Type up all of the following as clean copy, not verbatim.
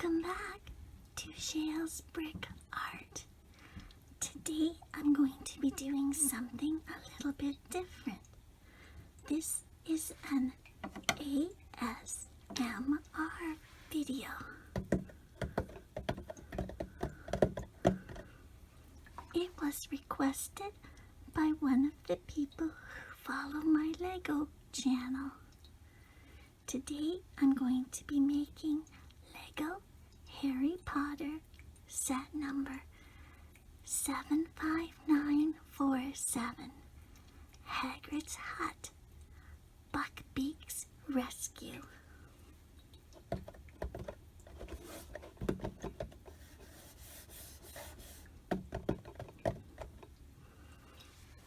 Welcome back to Shale's Brick Art. Today I'm going to be doing something a little bit different. This is an ASMR video. It was requested by one of the people who follow my Lego channel. Today I'm going to be making Lego Harry Potter set number 75947, Hagrid's Hut, Buckbeak's Rescue.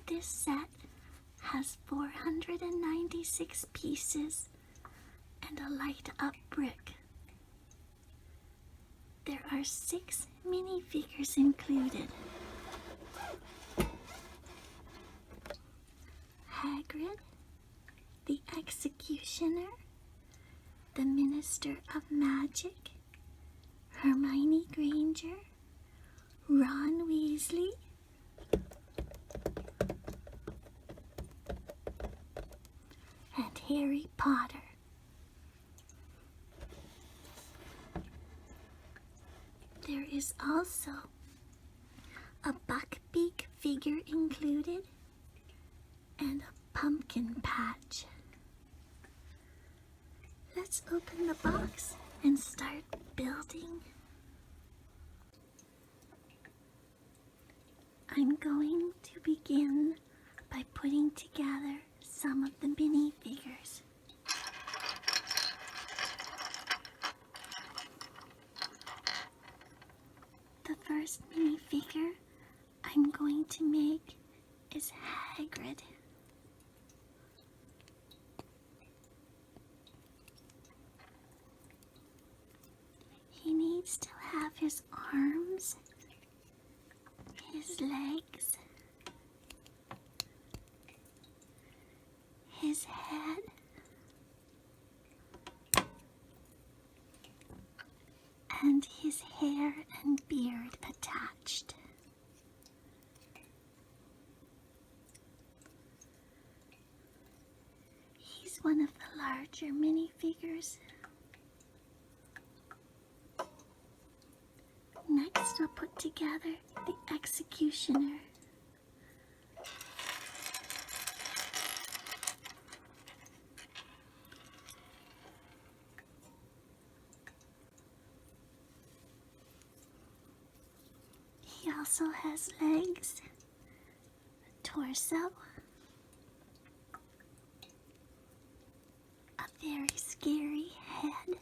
This set has 496 pieces and a light-up brick. There are 6 minifigures included. Hagrid, the Executioner, the Minister of Magic, Hermione Granger, Ron Weasley, and Harry Potter. There is also a Buckbeak figure included and a pumpkin patch. Let's open the box and start building. I'm going to begin by putting together some of the minifigures. The first minifigure I'm going to make is Hagrid. He needs to have his arms, his legs, his head, and his hair and beard attached. He's one of the larger minifigures. Next, I'll put together the Executioner. He also has legs, a torso, a very scary head,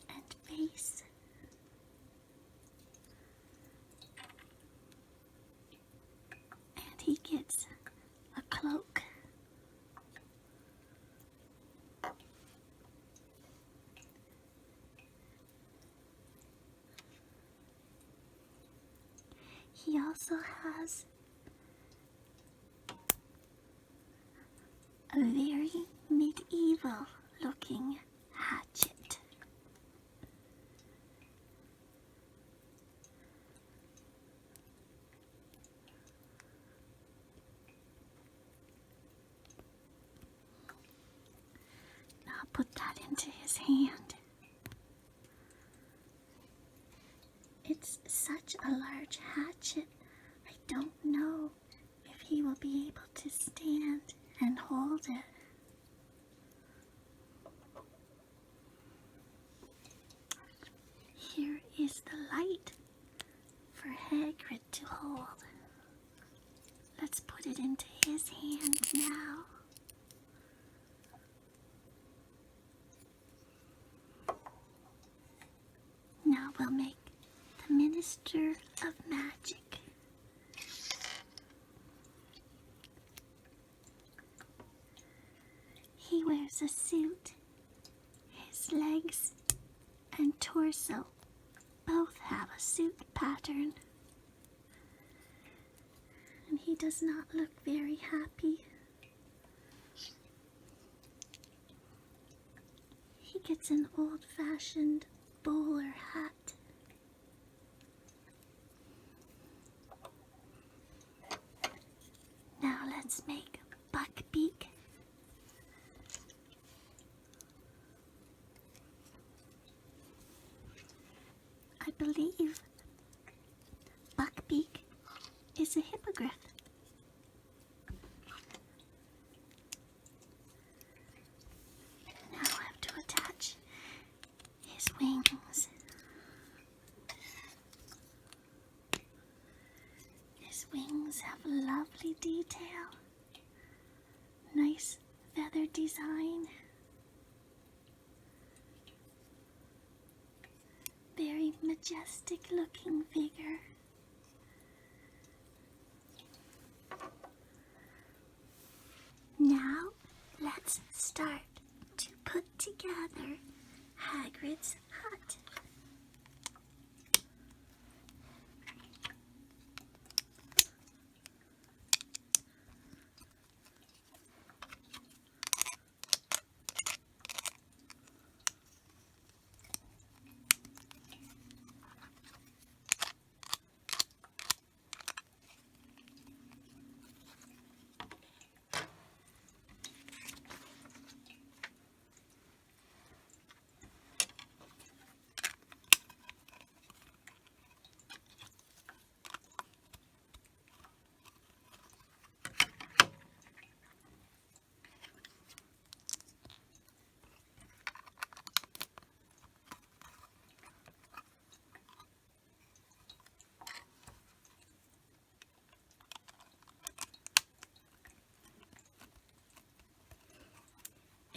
and face. And he gets a cloak. He also has a very medieval looking hatchet. Now I'll put that into his hand. It's such a large hatchet, I don't know if he will be able to stand and hold it. Here is the light for Hagrid to hold. Let's put it into his hand now. Now we'll make the Minister of Magic. He wears a suit. His legs and torso both have a suit pattern. And he does not look very happy. He like it's an old-fashioned bowler hat. Now let's make Buckbeak. I believe Buckbeak is a hippogriff. Now I have to attach his wings. His wings have lovely detail. Nice feather design. Very majestic looking figure. Now let's start to put together Hagrid's hut.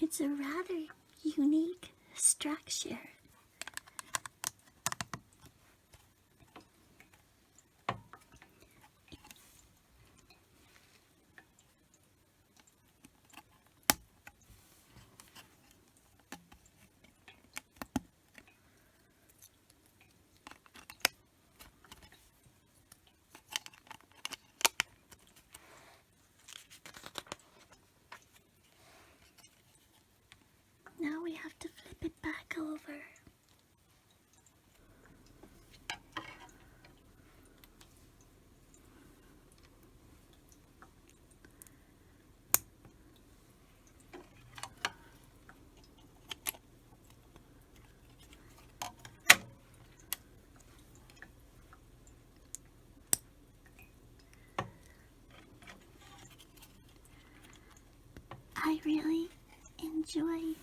It's a rather unique structure. Now we have to flip it back over. I really enjoy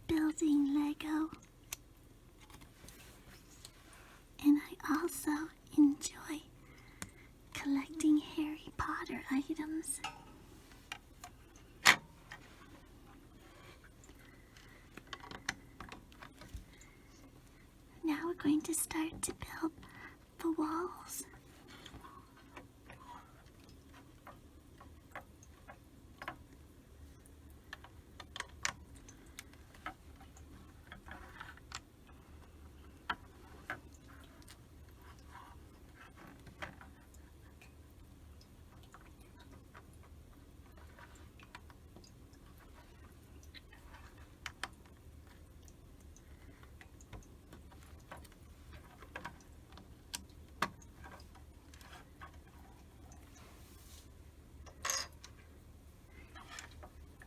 building Lego, and I also enjoy collecting Harry Potter items. Now we're going to start to build the walls.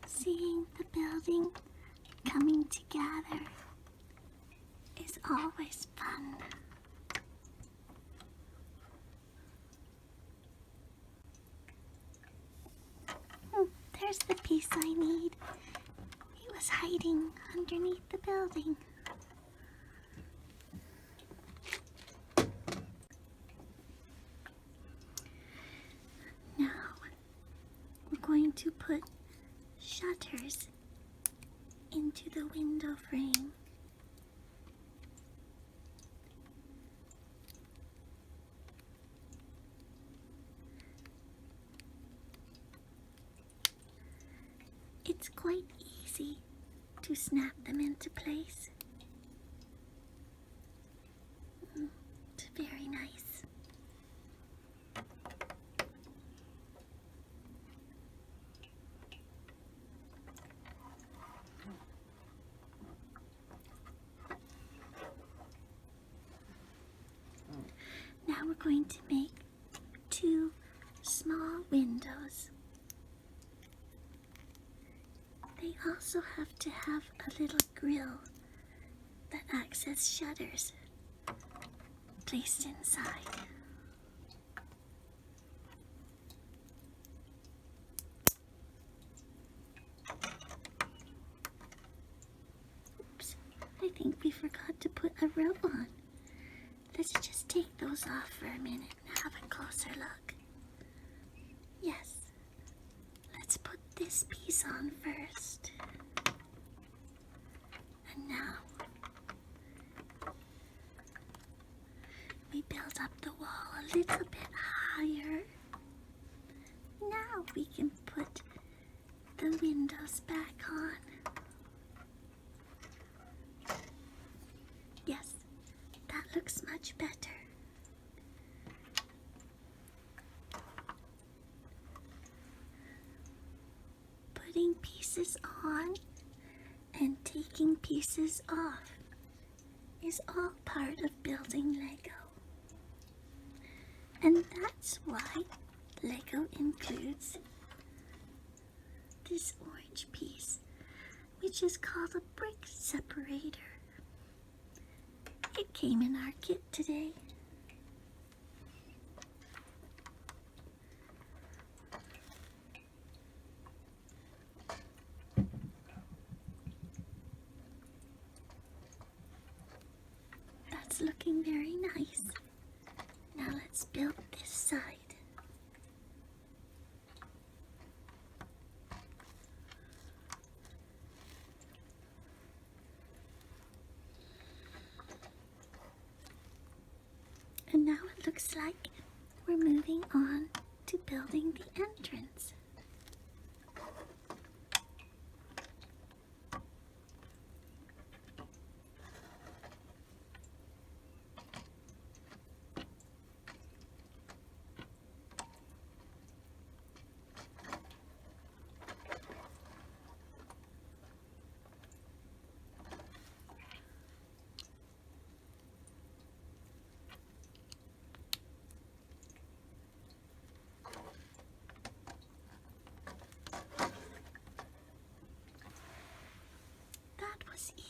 Seeing the building coming together is always fun. There's the piece I need. It was hiding underneath the building. Now we're going to put shutters into the window frame. It's quite easy to snap them into place. It's very nice. we're going to make 2 small windows. They also have to have a little grill that acts as shutters placed inside. Oops, I think we forgot to put a row on. Let's just take those off for a minute and have a closer look. Yes, let's put this piece on first. And now we build up the wall a little bit higher. Now we can put the windows back on. Yes, that looks much better. Putting pieces on and taking pieces off is all part of building Lego. And that's why Lego includes this orange piece, which is called a brick separator. It came in our kit today. That's looking very nice. Now let's build this side. And now it looks like we're moving on to building the entrance.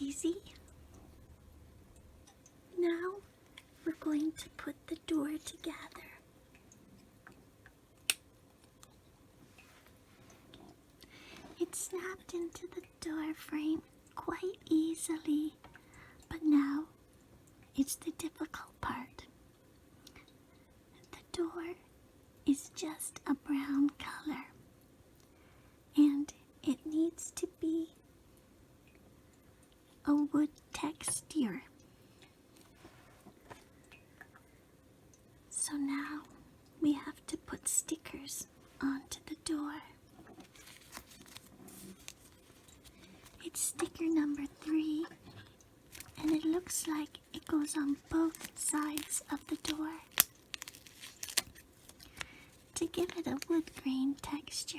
Easy. Now we're going to put the door together. It snapped into the door frame quite easily, but now it's the difficult part. The door is just a brown color, and it needs to be a wood texture. So now we have to put stickers onto the door. It's sticker number 3, and it looks like it goes on both sides of the door to give it a wood grain texture.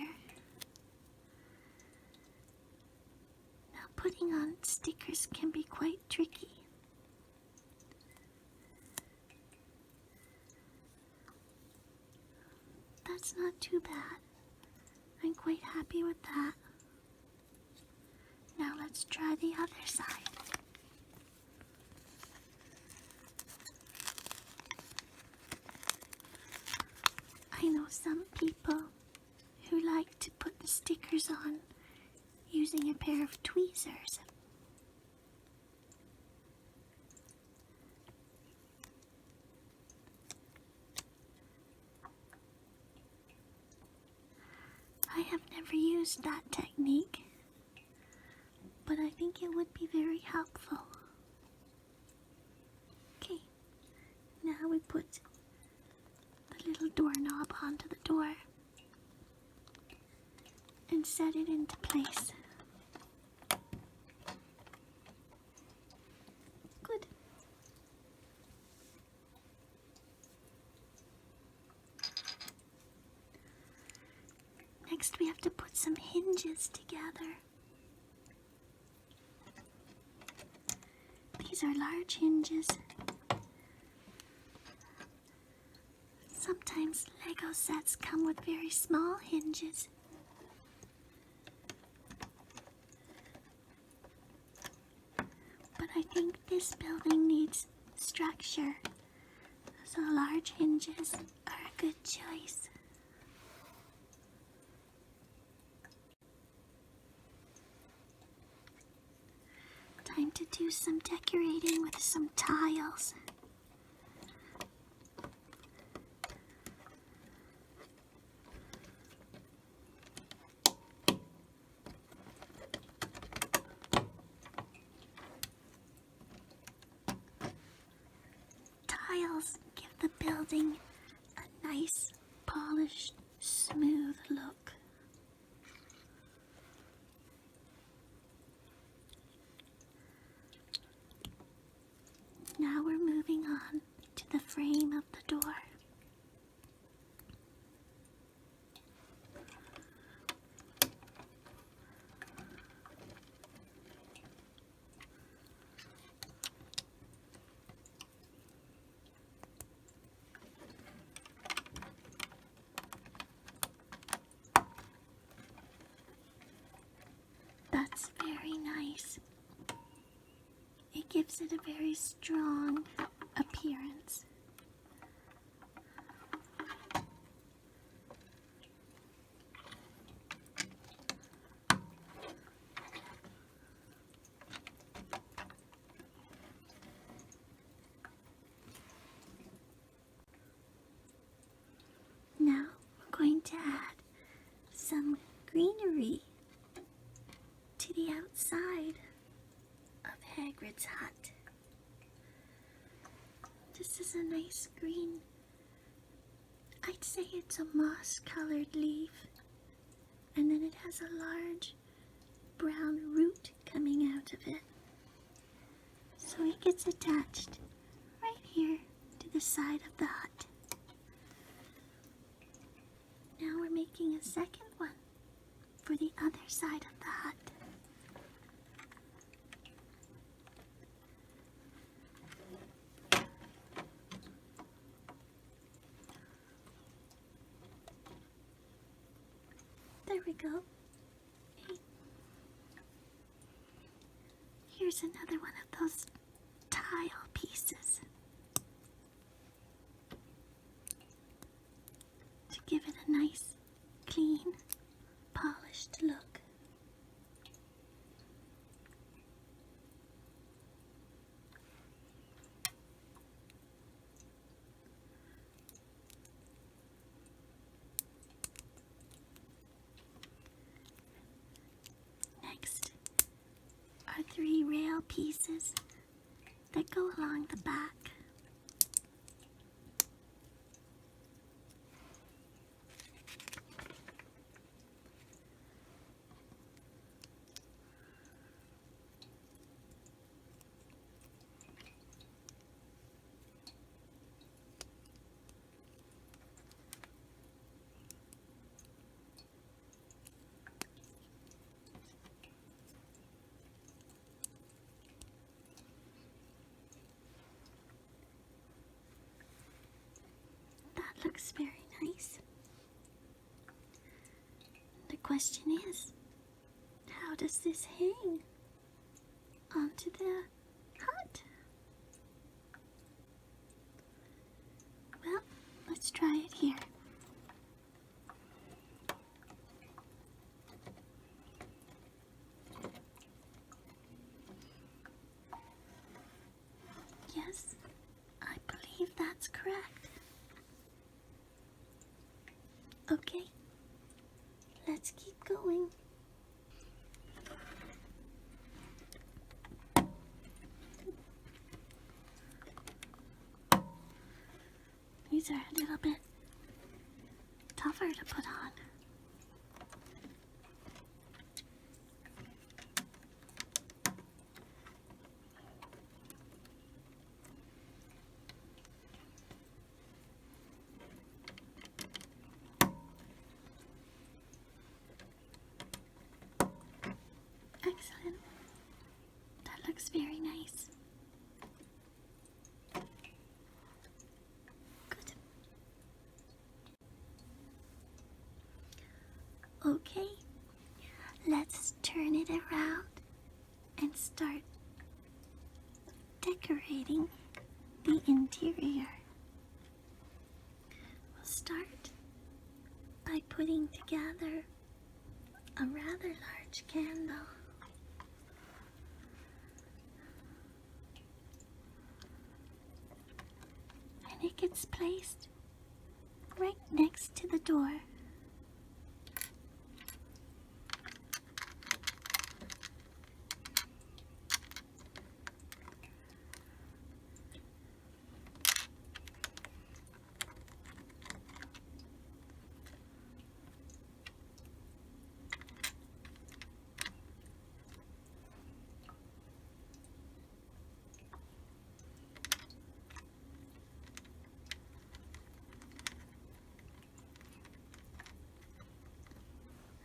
Putting on stickers can be quite tricky. That's not too bad. I'm quite happy with that. Now let's try the other side. I know some people who like to put the stickers on using a pair of tweezers. I have never used that technique, but I think it would be very helpful. Okay, now we put the little doorknob onto the door and set it into place. Good. Next we have to put some hinges together. These are large hinges Sometimes Lego sets come with very small hinges. But I think this building needs structure, so large hinges are a good choice. Time to do some decorating with some tiles. Tiles give the building a nice, polished, smooth look. Now we're moving on to the frame of the door. That's very nice. It gives it a very strong appearance. Now we're going to add some greenery to the outside of Hagrid's hut. This is a nice green. I'd say it's a moss-colored leaf, and then it has a large brown root coming out of it. So it gets attached right here to the side of the hut. Now we're making a second one for the other side of the hut. There we go. Here's another one of those tile pieces to give it a nice, clean, polished look. Next are 3 rail pieces that go along the back. Looks very nice. The question is, how does this hang onto the hut? Well, let's try it here. Yes, I believe that's correct. Okay, let's keep going. These are a little bit tougher to put on. Excellent. That looks very nice. Good. start decorating the interior. We'll start by putting together a rather large candle. And it gets placed right next to the door.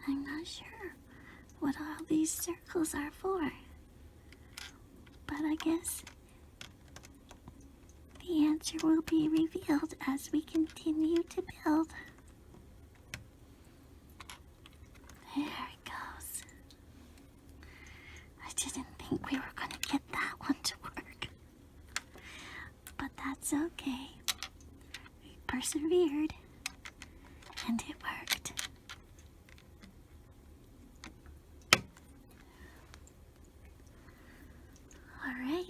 I'm not sure what all these circles are for, but I guess the answer will be revealed as we continue to build. There it goes. I didn't think we were going to get that one to work, but that's okay. We persevered, and it worked. All right.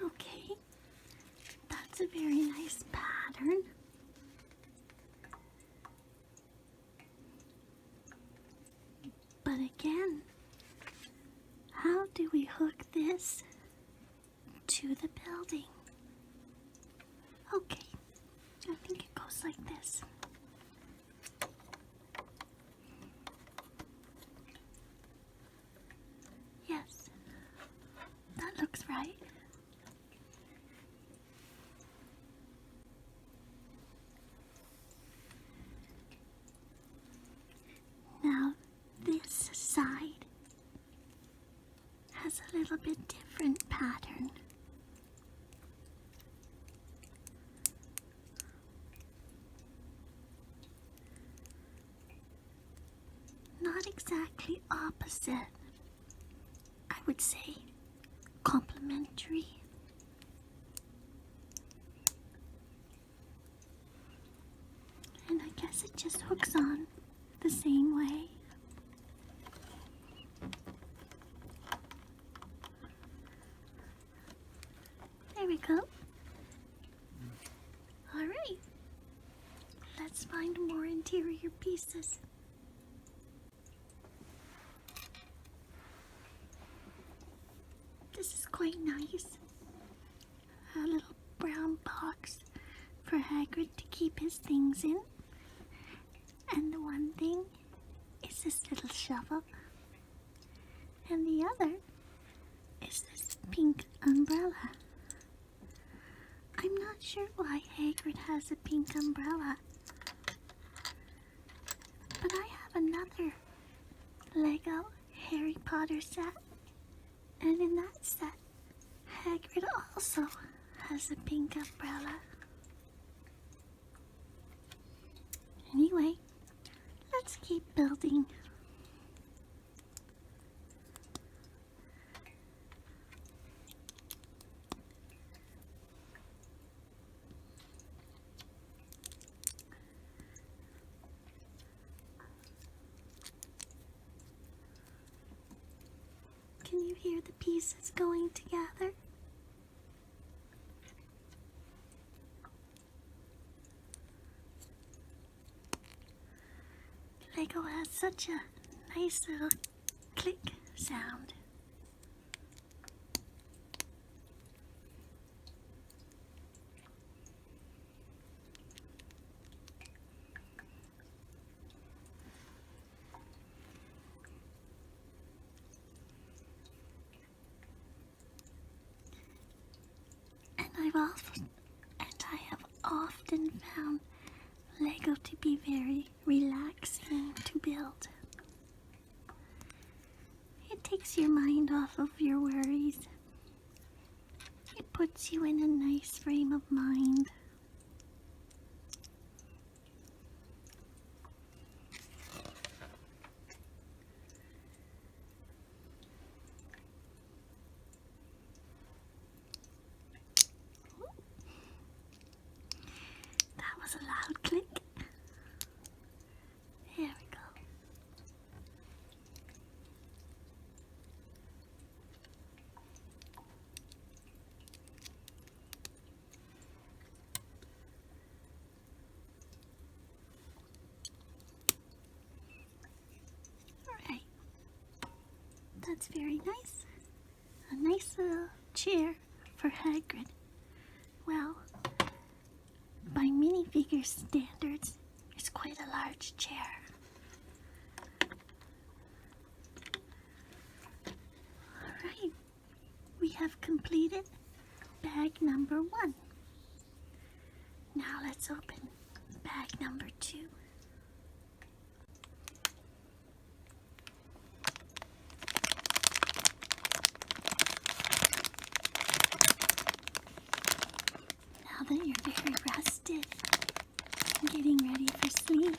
Okay, that's a very nice pattern. But again, how do we hook this to the building? Okay, I think it goes like this. Yes, that looks right. Now, this side has a little bit different pattern. Not exactly opposite. I would say complementary. And I guess it just hooks on the same way. There we go. All right. Let's find more interior pieces. This is quite nice. A little brown box for Hagrid to keep his things in. And the one thing is this little shovel. And the other is this pink umbrella. I'm not sure why Hagrid has a pink umbrella. But I have another Lego Harry Potter set. And in that set, Hagrid also has a pink umbrella. Anyway, let's keep building. Can you hear the pieces going together? Lego has such a nice little click sound. I have often found Lego to be very relaxing to build. It takes your mind off of your worries. It puts you in a nice frame of mind. That was a loud click. There we go. Alright. That's very nice. A nice little chair for Hagrid. Well, by minifigure standards, it's quite a large chair. Alright, we have completed bag number 1. Now let's open bag number 2. Now that you're very rested and getting ready for sleep,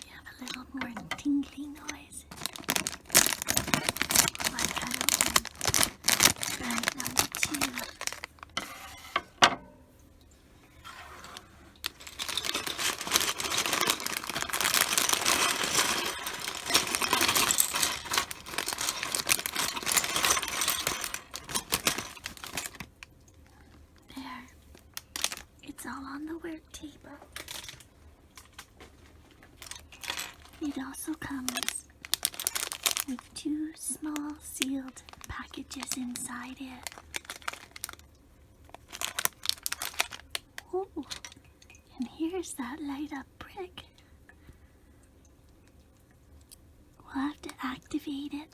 you have a little more tingling noise. I'll cut open bag number 2. There, it's all on the work table. It also comes with 2 small sealed packages inside it. Oh, and here's that light up brick. We'll have to activate it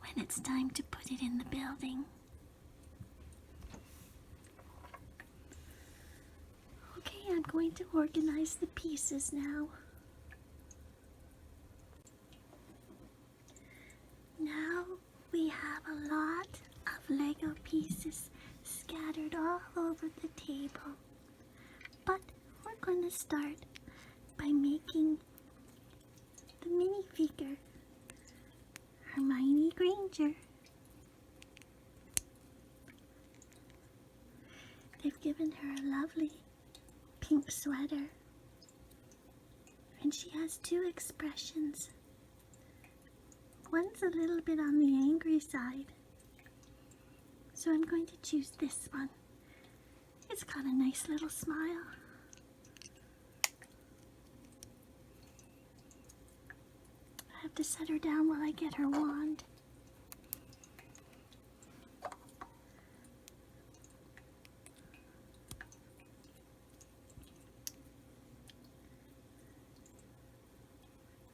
when it's time to put it in the building. Okay, I'm going to organize the pieces now. Now we have a lot of Lego pieces scattered all over the table. But we're going to start by making the minifigure Hermione Granger. They've given her a lovely pink sweater, and she has 2 expressions. One's a little bit on the angry side, so I'm going to choose this one. It's got a nice little smile. I have to set her down while I get her wand.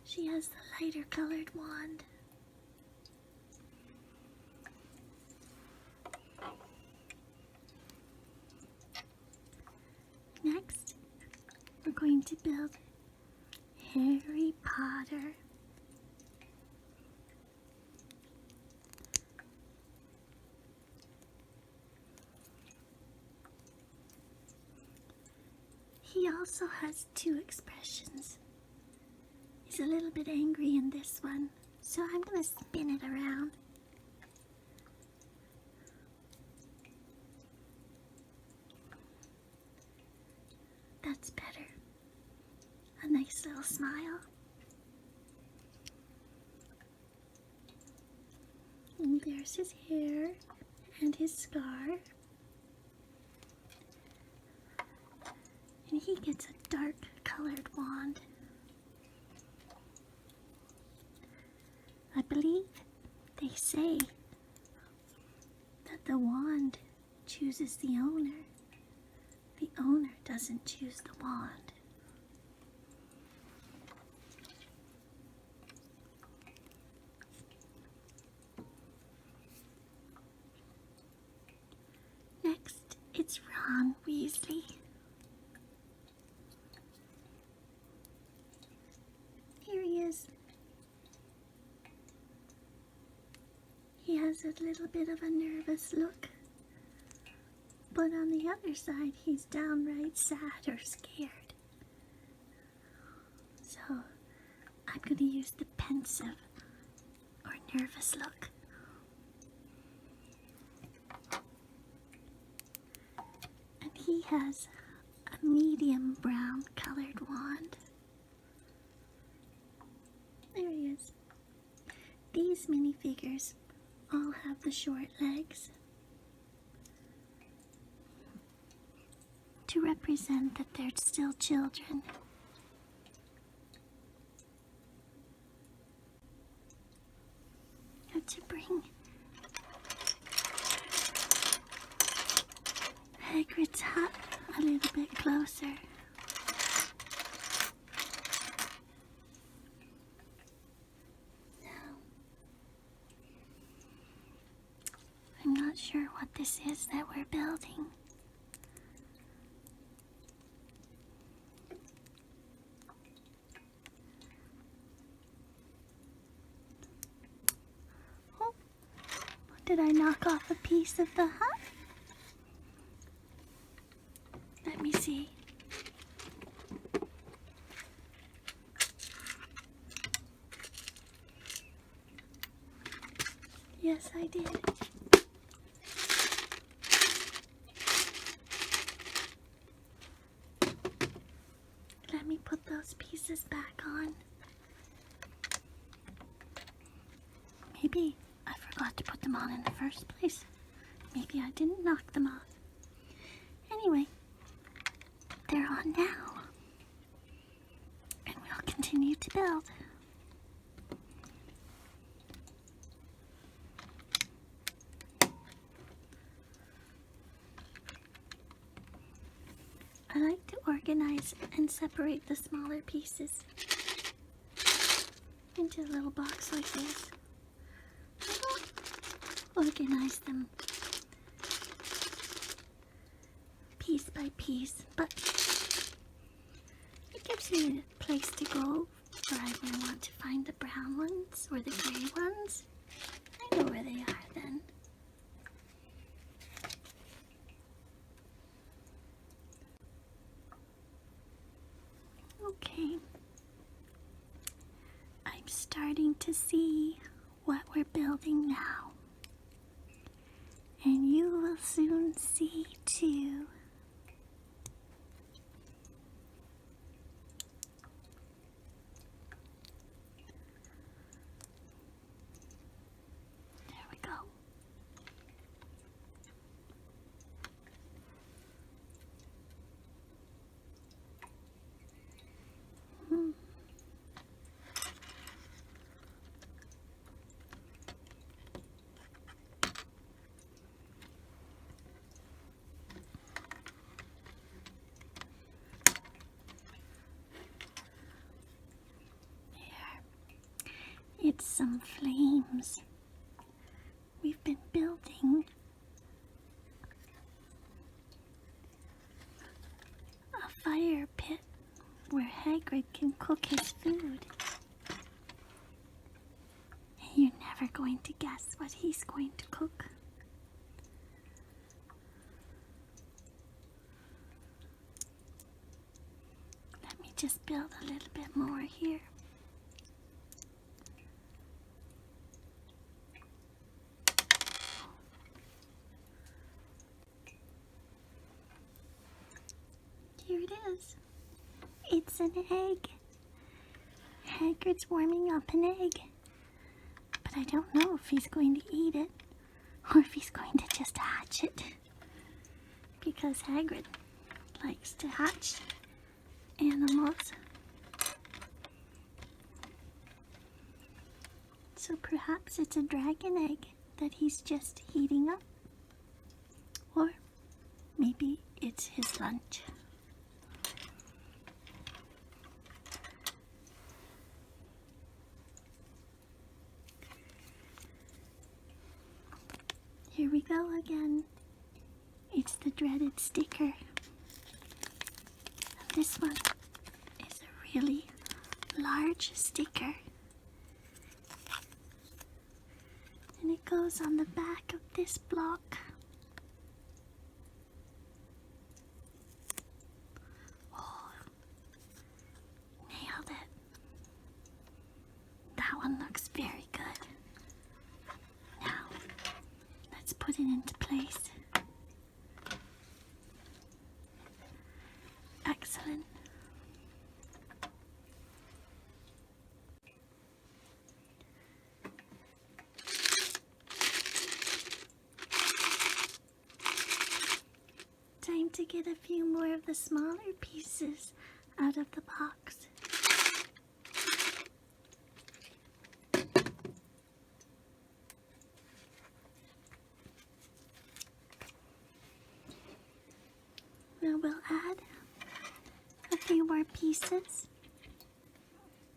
She has the lighter colored wand. Next, we're going to build Harry Potter. He also has 2 expressions. He's a little bit angry in this one, so I'm going to spin it around. That's better. A nice little smile. And there's his hair and his scar. And he gets a dark colored wand. I believe they say that the wand chooses the owner. The owner doesn't choose the wand. Ron Weasley. Here he is. He has a little bit of a nervous look. But on the other side, he's downright sad or scared. So, I'm going to use the pensive or nervous look. And he has a medium brown colored wand. There he is. These minifigures all have the short legs to represent that they're still children. Now to bring Hagrid's hut a little bit closer. Now, I'm not sure what this is that we're building. Did I knock off a piece of the hut? Let me see. Yes, I did. Let me put those pieces back on. Maybe I forgot to put them on in the first place. Maybe I didn't knock them off. Anyway, they're on now. And we'll continue to build. I like to organize and separate the smaller pieces into a little box like this. Organize them piece by piece, but it gives me a place to go where I may want to find the brown ones or the gray ones. I know where they are then. Okay, I'm starting to see what we're building now. And you will soon see too. There we go. It's some flames. We've been building a fire pit where Hagrid can cook his food. And you're never going to guess what he's going to cook. Let me just build a little bit more here. Here it is. It's an egg. Hagrid's warming up an egg. But I don't know if he's going to eat it or if he's going to just hatch it. Because Hagrid likes to hatch animals. So perhaps it's a dragon egg that he's just heating up. Or maybe it's his lunch. Here we go again. It's the dreaded sticker. This one is a really large sticker. And it goes on the back of this block. Oh, nailed it. That one looks very good. Now, let's put it into place. Excellent. Time to get a few more of the smaller pieces out of the box. Now we'll add a few more pieces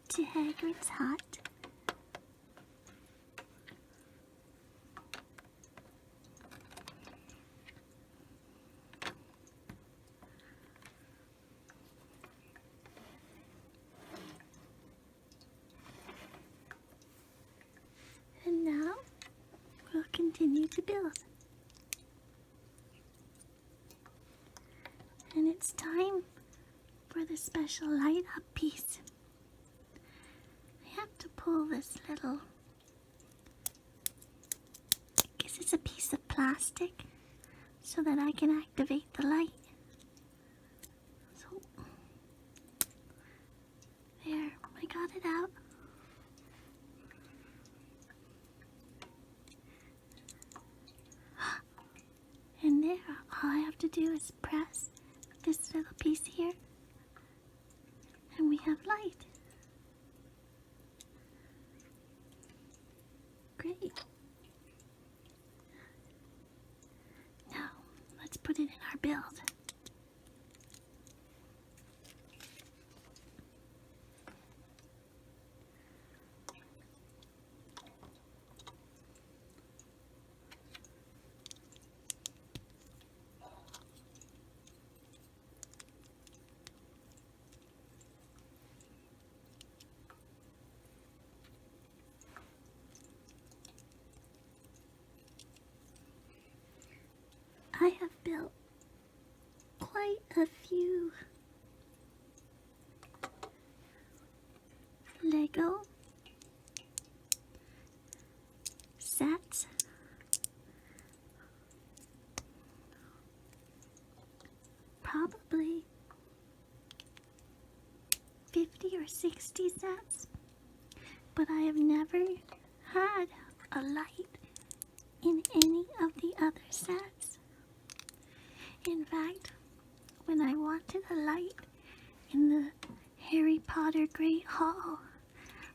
to Hagrid's hut. And now we'll continue to build. And it's time for the special light up piece. I have to pull this little, I guess it's a piece of plastic, so that I can activate the light. So, there, I got it out. And there, all I have to do is press this little piece here, and we have light. Great. Now, let's put it in our build. I have built quite a few Lego sets. Probably 50 or 60 sets, but I have never had a light in any of the other sets. In fact, when I wanted a light in the Harry Potter Great Hall,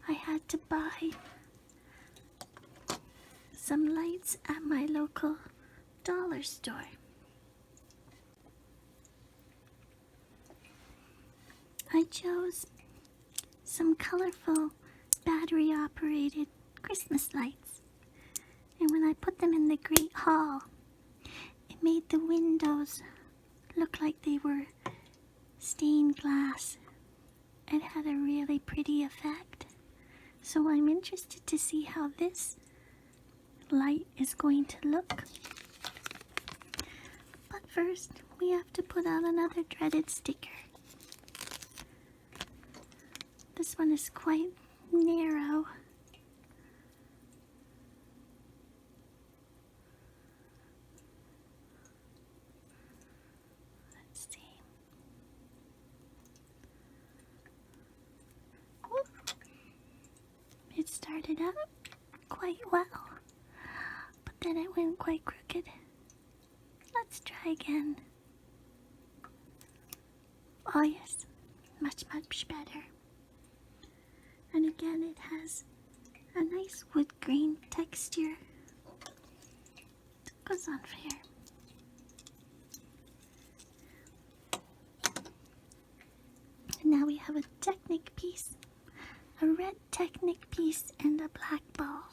I had to buy some lights at my local dollar store. I chose some colorful battery-operated Christmas lights, and when I put them in the Great Hall, it made the windows look like they were stained glass. It had a really pretty effect. So I'm interested to see how this light is going to look. But first, we have to put on another dreaded sticker. This one is quite narrow. It started out quite well, but then it went quite crooked. Let's try again. Oh yes, much better. And again, it has a nice wood grain texture. It goes on here. And now we have a Technic piece. A red Technic piece and a black ball.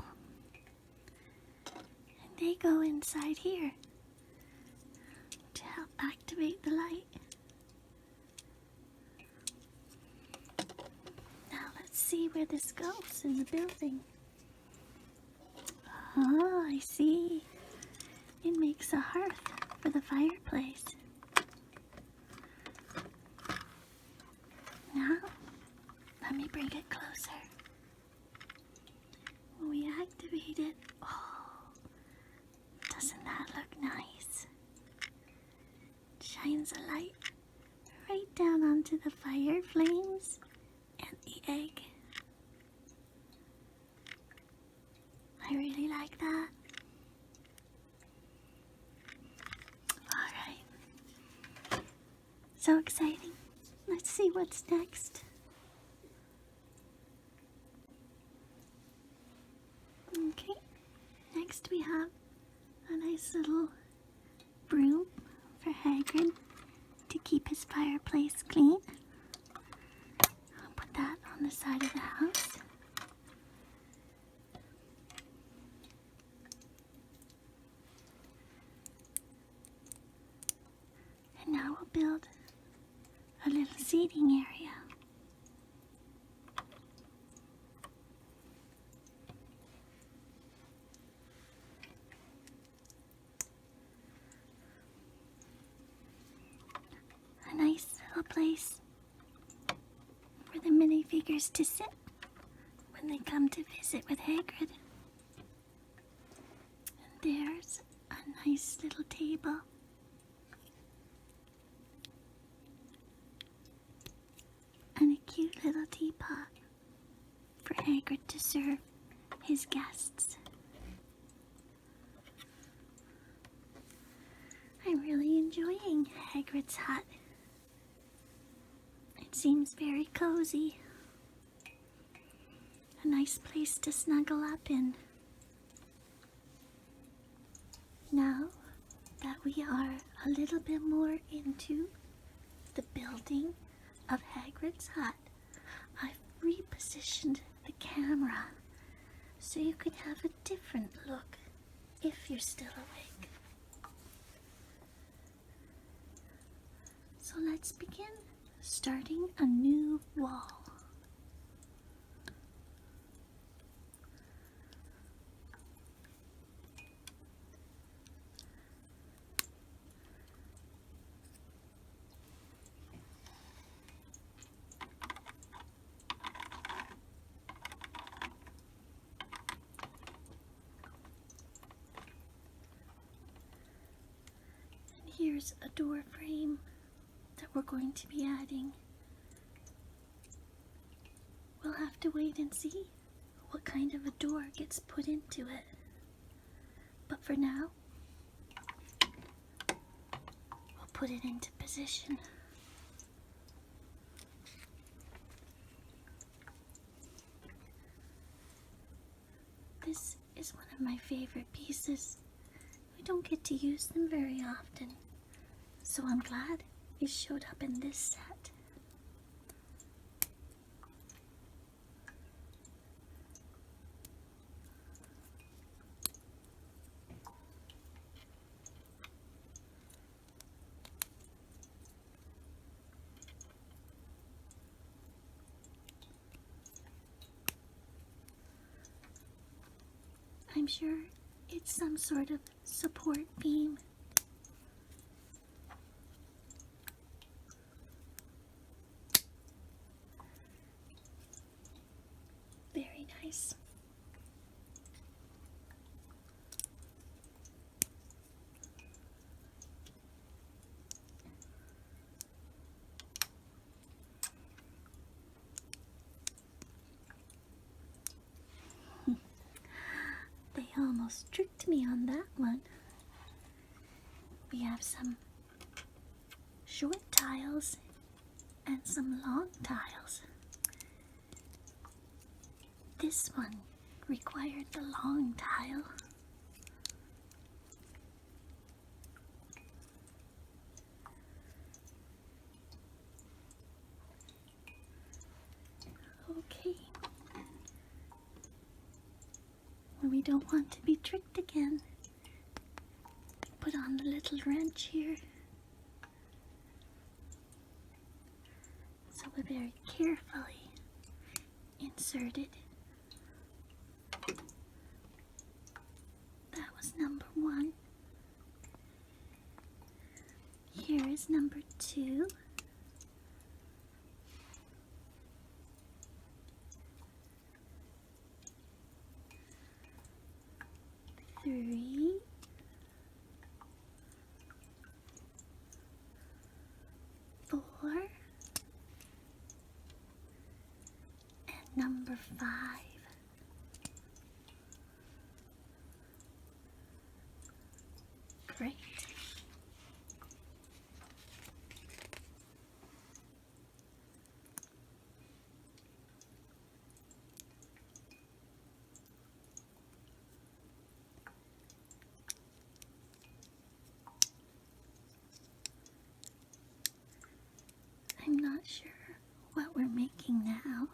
And they go inside here. activate the light. Now let's see where this goes in the building. Oh, I see. It makes a hearth for the fireplace. Now, let me bring it closer. We activate it. Oh, doesn't that look nice? It shines a light right down onto the fire flames and the egg. I really like that. Alright. So exciting. Let's see what's next. Okay. Next we have a nice little broom for Hagrid to keep his fireplace clean. I'll put that on the side of the house. And now we'll build a little seating area. A nice little place for the minifigures to sit when they come to visit with Hagrid. And there's a nice little table. And a cute little teapot for Hagrid to serve his guests. I'm really enjoying Hagrid's hut. It seems very cozy. A nice place to snuggle up in. Now that we are a little bit more into the building of Hagrid's hut, I've repositioned the camera so you can have a different look if you're still awake. So let's begin starting a new wall. Here's a door frame that we're going to be adding. We'll have to wait and see what kind of a door gets put into it. But for now, we'll put it into position. This is one of my favorite pieces. We don't get to use them very often, so I'm glad it showed up in this set. I'm sure it's some sort of support beam. Very nice. They almost tricked me on that one. We have some short tiles and some long tiles. This one required the long tile. Okay. When we don't want to be tricked again, put on the little wrench here but very carefully inserted. That was number 1. Here is number 2. Three. 4. And number 5. Great. I'm not sure what we're making now.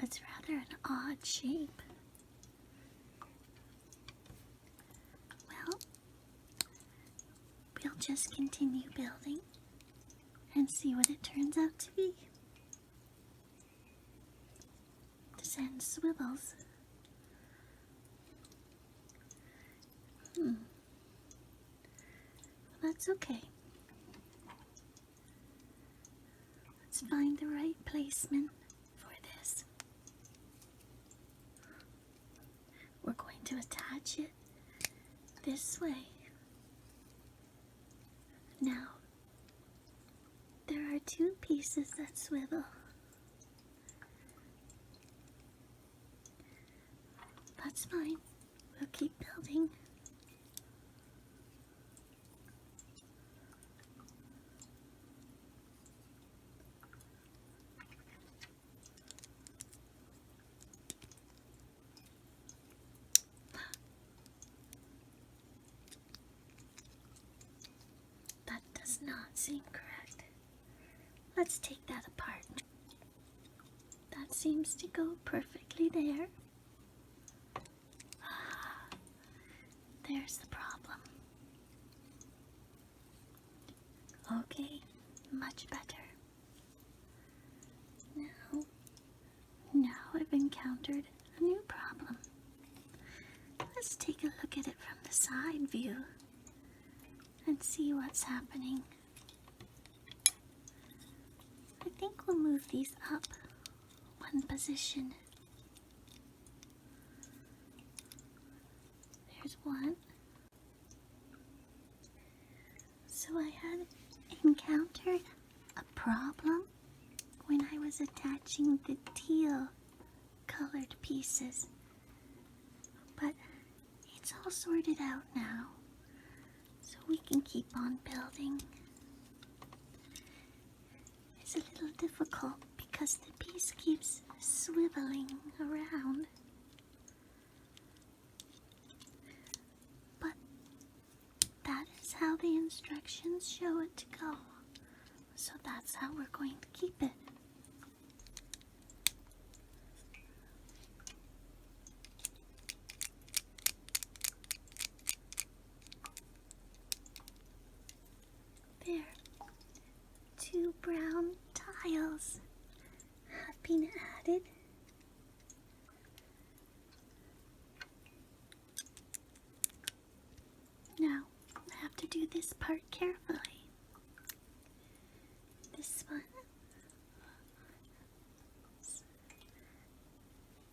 It's rather an odd shape. Well, we'll just continue building and see what it turns out to be. The sand swivels. That's okay. Let's find the right placement for this. We're going to attach it this way. Now, there are 2 pieces that swivel. That's fine. We'll keep building. Not seem correct. Let's take that apart. That seems to go perfectly there. There's the problem. Okay, much better. Now I've encountered a new problem. Let's take a look at it from the side view and see what's happening. I think we'll move these up 1 position. There's 1. So I had encountered a problem when I was attaching the teal colored pieces, but it's all sorted out now. So we can keep on building. It's a little difficult because the piece keeps swiveling around. But that is how the instructions show it to go. So that's how we're going to keep it. There, 2 brown tiles have been added. Now, I have to do this part carefully. This one is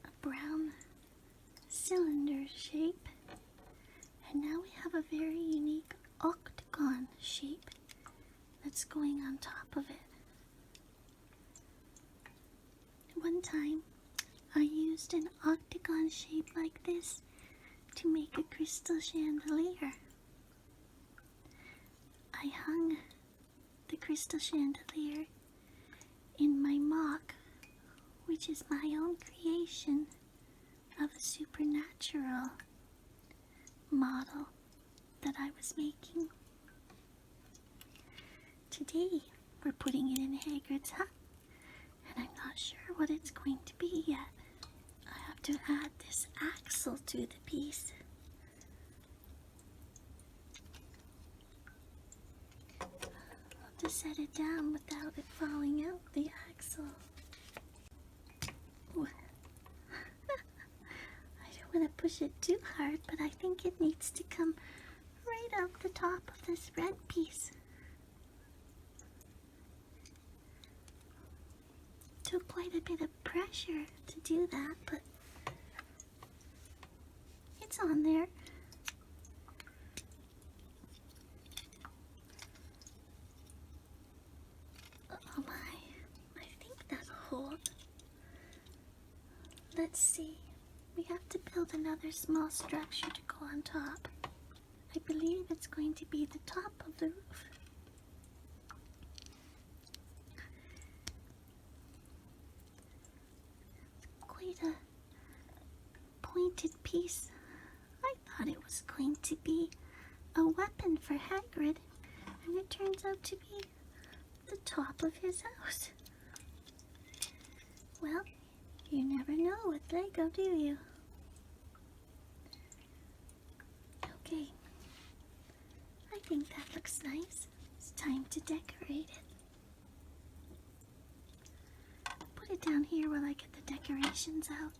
a brown cylinder shape, and now we have a very unique octagon shape that's going on top of it. One time, I used an octagon shape like this to make a crystal chandelier. I hung the crystal chandelier in my mock, which is my own creation of a supernatural model that I was making. Today, we're putting it in Hagrid's hut, and I'm not sure what it's going to be yet. I have to add this axle to the piece. to set it down without it falling out the axle. Ooh. I don't want to push it too hard, but I think it needs to come right out the top of this red piece. Took quite a bit of pressure to do that, but it's on there. Oh my, I think that'll hold. Let's see. We have to build another small structure to go on top. I believe it's going to be the top of the roof. Quite a pointed piece. I thought it was going to be a weapon for Hagrid, and it turns out to be the top of his house. Well, you never know with Lego, do you? Okay, I think that looks nice. It's time to decorate it. Put it down here while I get the decorations out.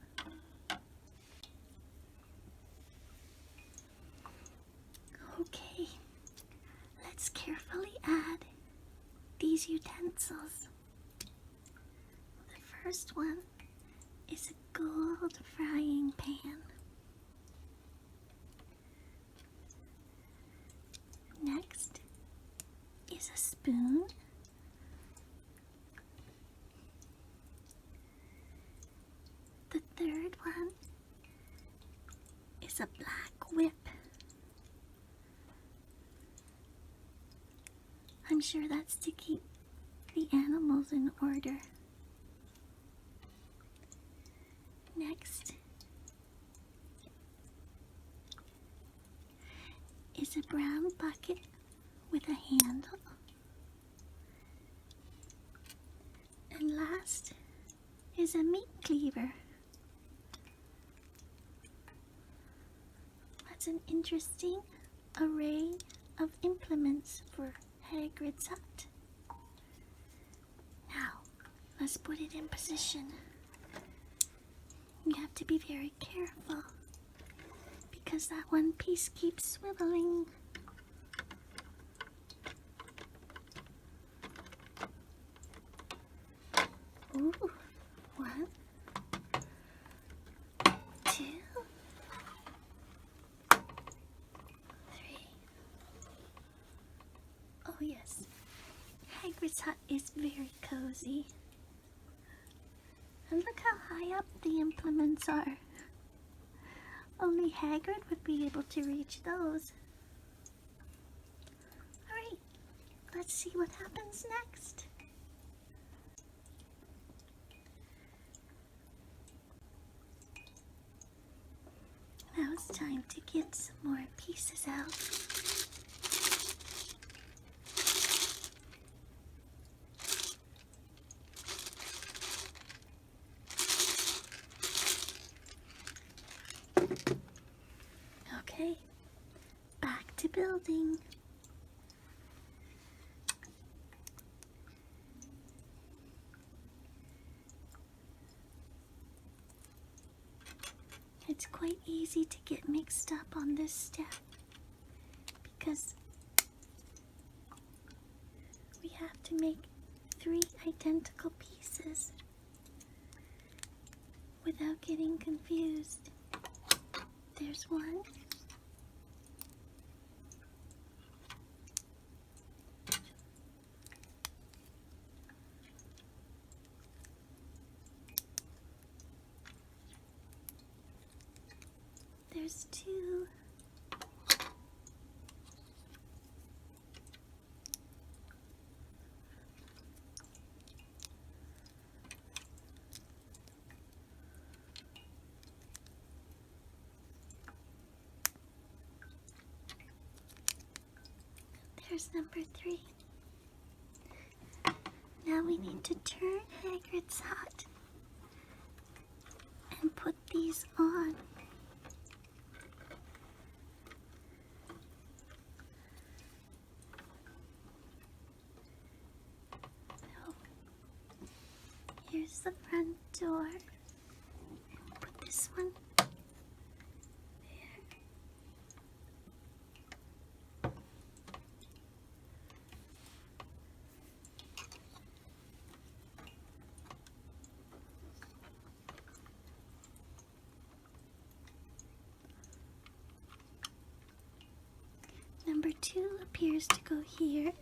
Okay, let's carefully add these utensils. The first one is a gold frying pan. Next is a spoon. The third one is a black whip. I'm sure that's to keep the animals in order. Next is a brown bucket with a handle. And last is a meat cleaver. That's an interesting array of implements for Hagrid's hut. Now, let's put it in position. You have to be very careful because that one piece keeps swiveling. Ooh, 1, 2, 3. Oh yes, Hagrid's hut is very cozy. And look how high up the implements are. Only Hagrid would be able to reach those. Alright, let's see what happens next. Now it's time to get some more pieces out. Okay, back to building. It's quite easy to get mixed up on this step because we have to make 3 identical pieces without getting confused. There's one. There's 2. There's number 3. Now we need to turn Hagrid's hut and put these on. this one. Number 2 appears to go here.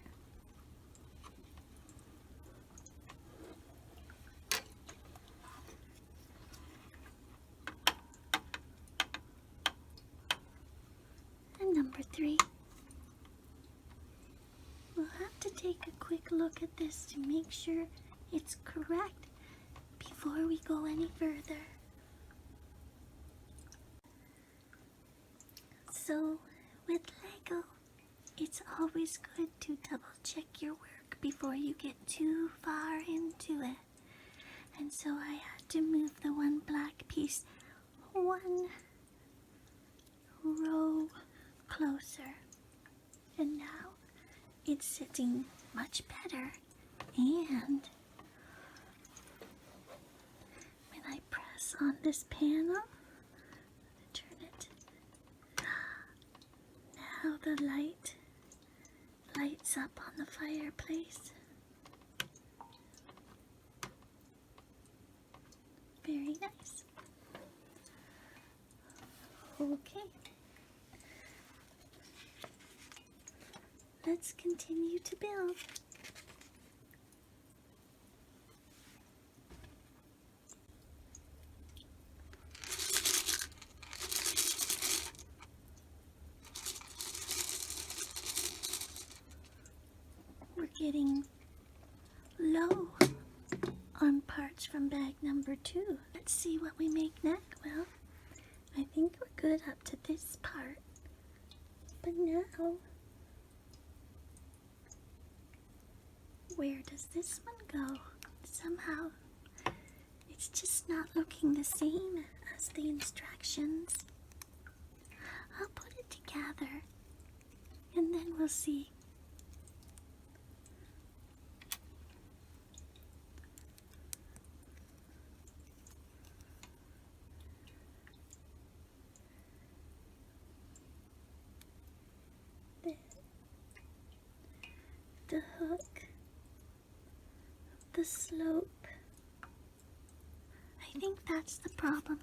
And number 3. We'll have to take a quick look at this to make sure it's correct before we go any further. So, with Lego, it's always good to double check your work before you get too far into it. And so I had to move the one black piece one row closer. And now it's sitting much better. And when I press on this panel, turn it, now the light lights up on the fireplace. Very nice. Okay. Let's continue to build. We're getting low on parts from bag number 2. Let's see what we make next. Well, I think we're good up to this part. But now, where does this one go? Somehow, it's just not looking the same as the instructions. I'll put it together, and then we'll see. The hook, the slope. I think that's the problem.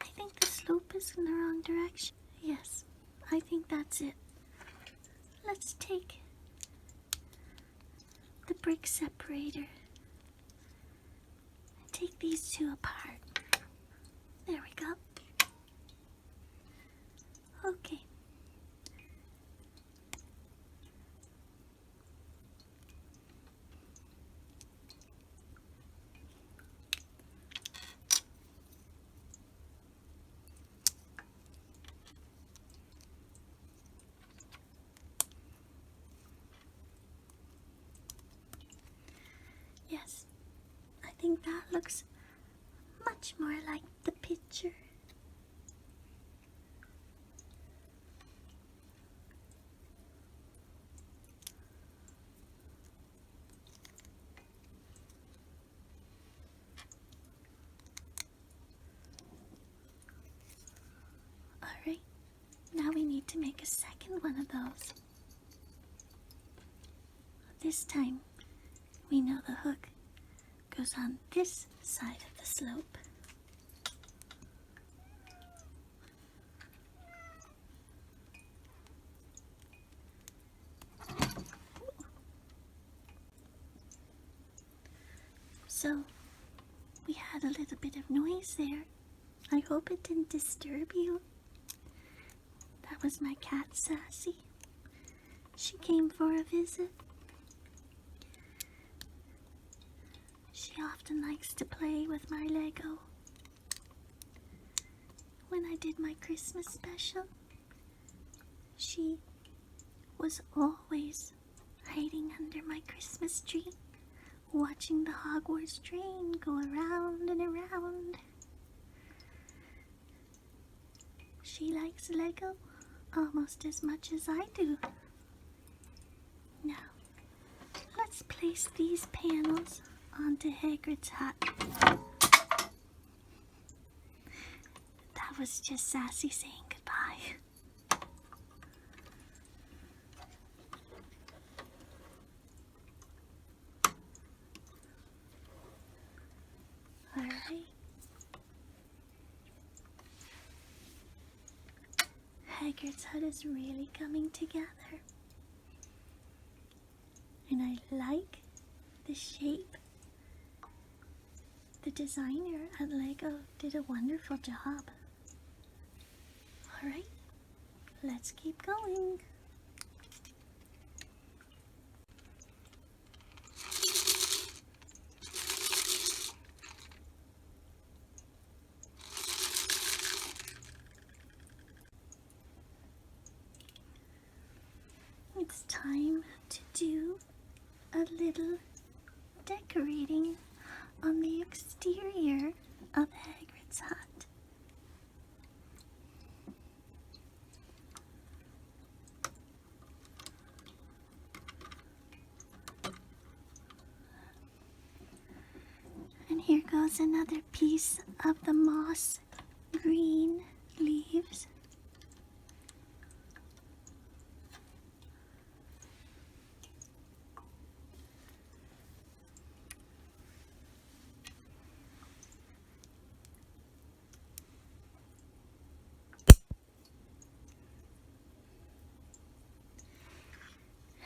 I think the slope is in the wrong direction. Yes, I think that's it. Let's take the brick separator and take these two apart. There we go. Okay. Yes, I think that looks much more like the picture. Alright, now we need to make a second one of those. This time, we know the hook goes on this side of the slope. So, we had a little bit of noise there. I hope it didn't disturb you. That was my cat, Sassy. She came for a visit. She often likes to play with my Lego. When I did my Christmas special, she was always hiding under my Christmas tree, watching the Hogwarts train go around and around. She likes Lego almost as much as I do. Now, let's place these panels onto Hagrid's hut. was just Sassy saying goodbye. Alright. Hagrid's hut is really coming together. And I like the shape. The designer at Lego did a wonderful job. Alright, let's keep going. It's time to do a little decorating on the exterior of Hagrid's hut. And here goes another piece of the moss green leaves.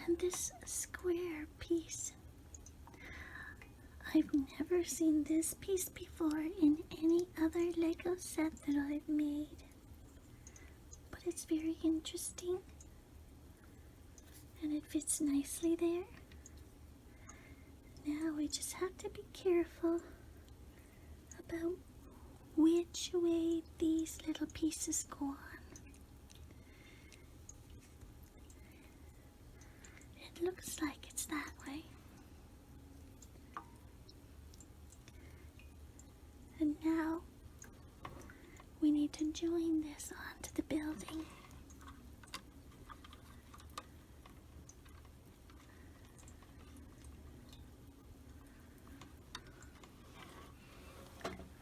And this square piece, I've never seen this piece before in any other Lego set that I've made, but it's very interesting and it fits nicely there. Now we just have to be careful about which way these little pieces go on. It looks like it's that way. And now we need to join this onto the building.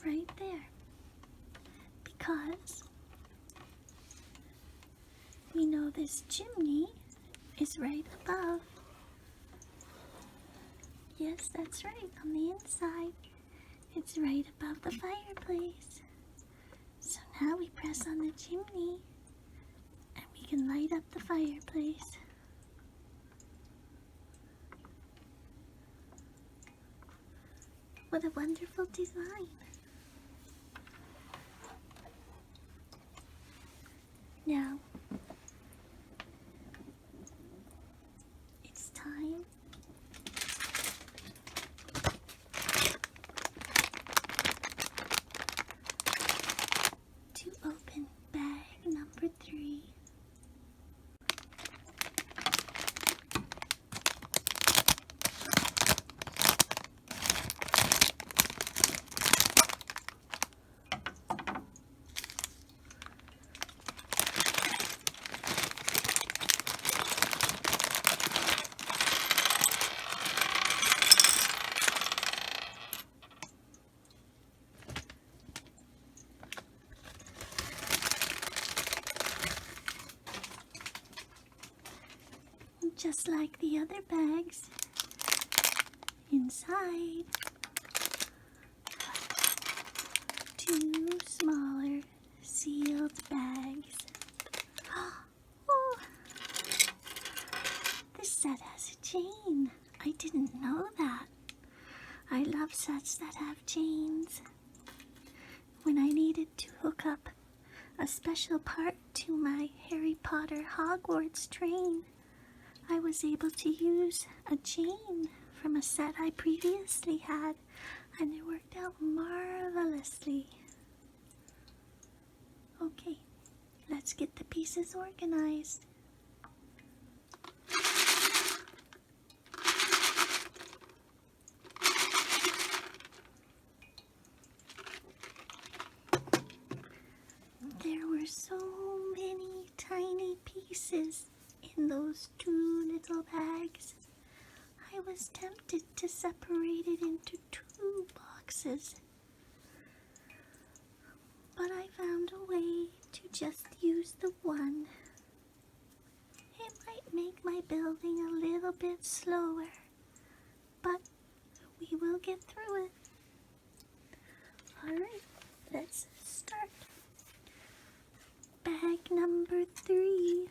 Right there. Because we know this chimney is right above. Yes, that's right, on the inside. It's right above the fireplace. So now we press on the chimney and we can light up the fireplace. What a wonderful design. Now, it's time to open bag number 3. Just like the other bags, inside 2 smaller sealed bags. Oh, this set has a chain. I didn't know that. I love sets that have chains. When I needed to hook up a special part to my Harry Potter Hogwarts train, I was able to use a chain from a set I previously had, and it worked out marvelously. Okay, let's get the pieces organized. There were so many tiny pieces in those 2 little bags. I was tempted to separate it into 2 boxes, but I found a way my building a little bit slower, but we will get through it. Alright, let's start. Bag number 3.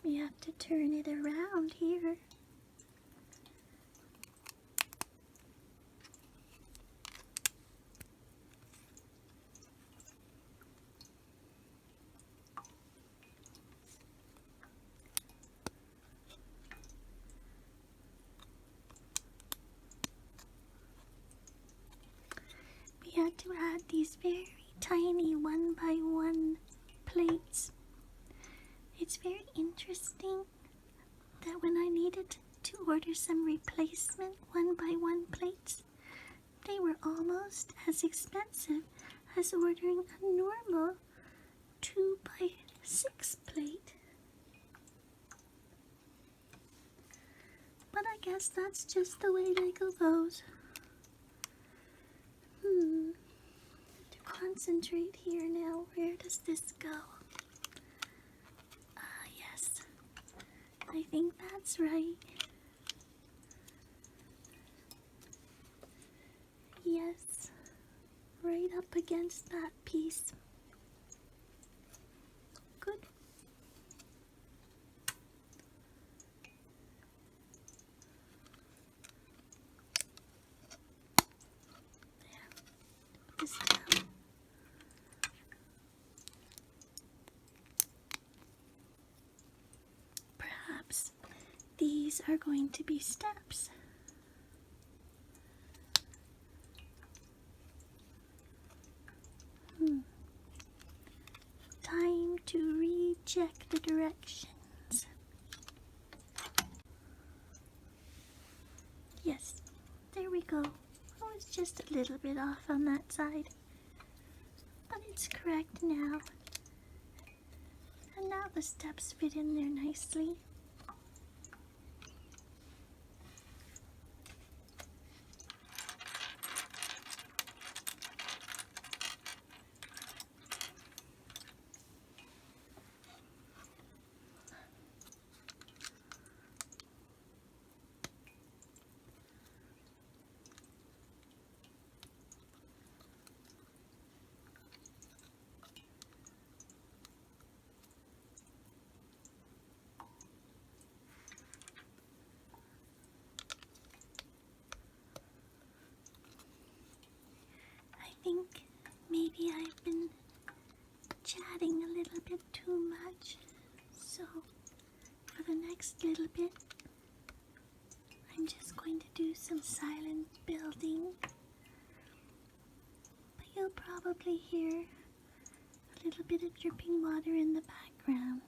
We have to turn it around here. We had to add these very tiny 1x1 plates. It's very interesting that when I needed to order some replacement 1x1 plates, they were almost as expensive as ordering a normal 2x6 plate. But I guess that's just the way Lego goes. To concentrate here now, where does this go? Yes, I think that's right. Yes, right up against that piece. Good. There. Put this down. Perhaps these are going to be steps. Time to recheck the directions. Yes, there we go. Oh, it's just a little bit off on that side, but it's correct now. And now the steps fit in there nicely. I think maybe I've been chatting a little bit too much, so for the next little bit I'm just going to do some silent building, but you'll probably hear a little bit of dripping water in the background.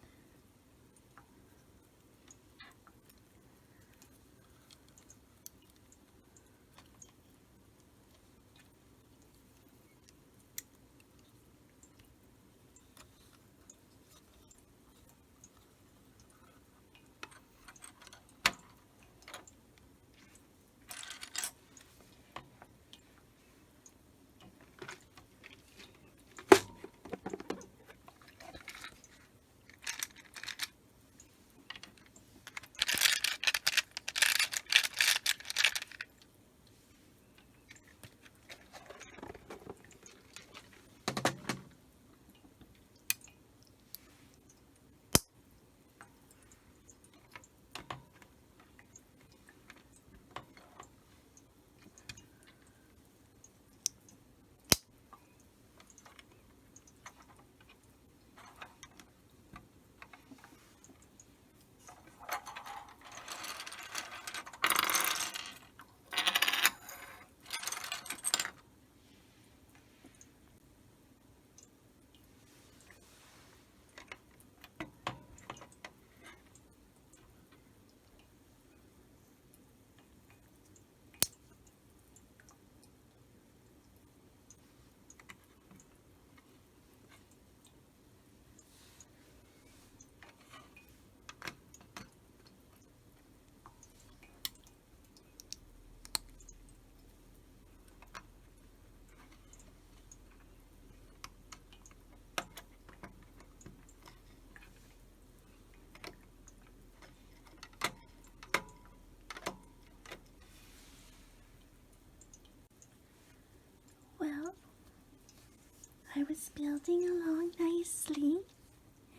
was building along nicely,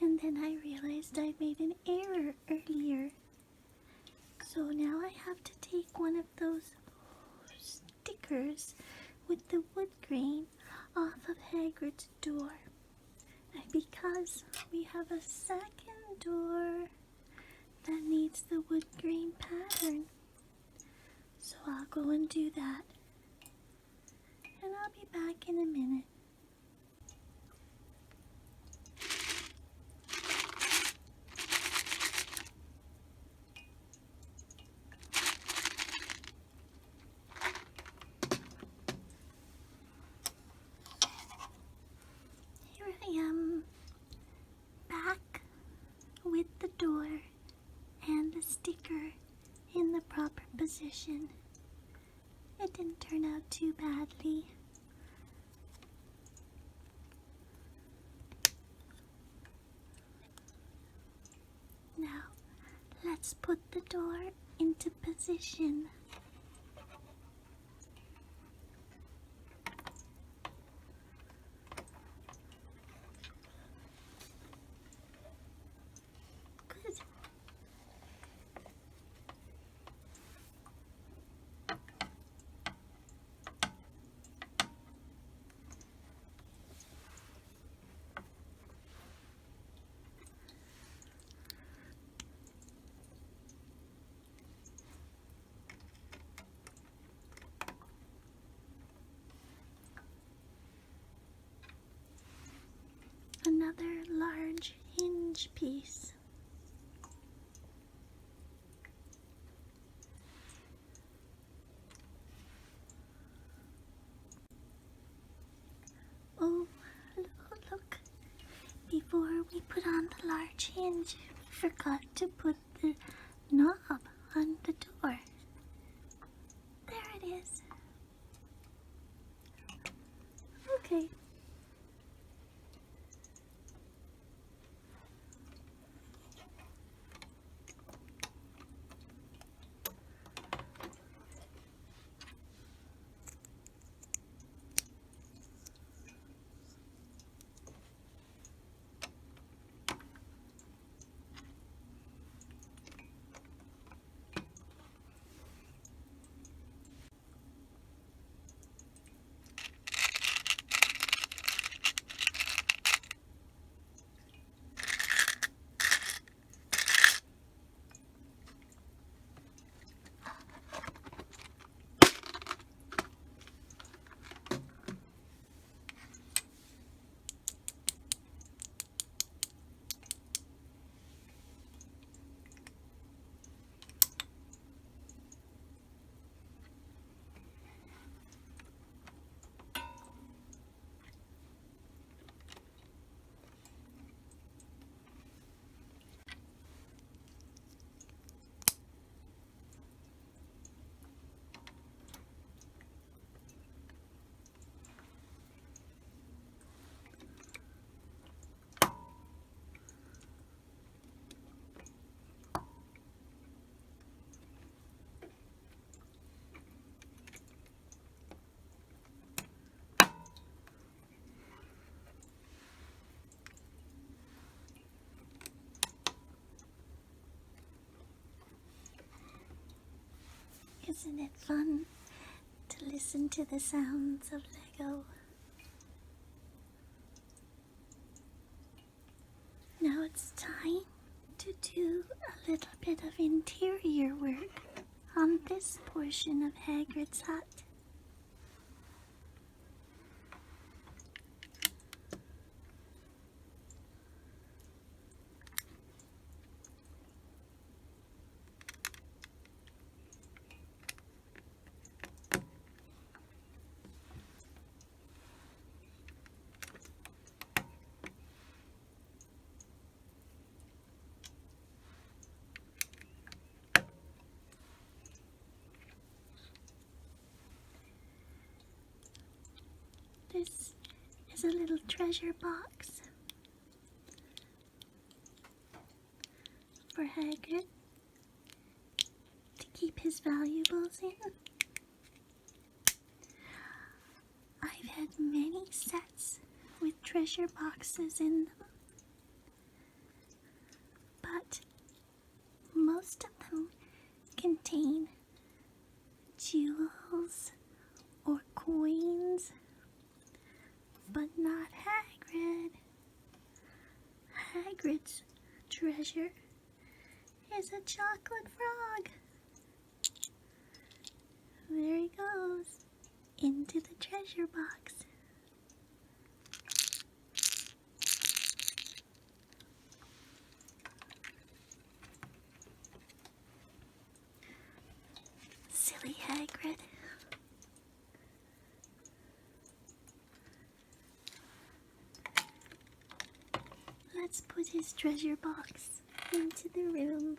and then I realized I made an error earlier. So now I have to take one of those stickers with the wood grain off of Hagrid's door. And because we have a second door that needs the wood grain pattern, so I'll go and do that. And I'll be back in a minute. Here I am, back with the door and the sticker in the proper position. It didn't turn out too badly. Now, let's put the door into position. Good. Another large hinge piece. Oh, look. Before we put on the large hinge, we forgot to put the knob on the door. There it is. Okay. Isn't it fun to listen to the sounds of Lego? Now it's time to do a little bit of interior work on this portion of Hagrid's hut. This is a little treasure box for Hagrid to keep his valuables in. I've had many sets with treasure boxes in them, but most of them contain jewels or coins, but not Hagrid. Hagrid's treasure is a chocolate frog. There he goes, into the treasure box. Silly Hagrid. Let's put his treasure box into the room.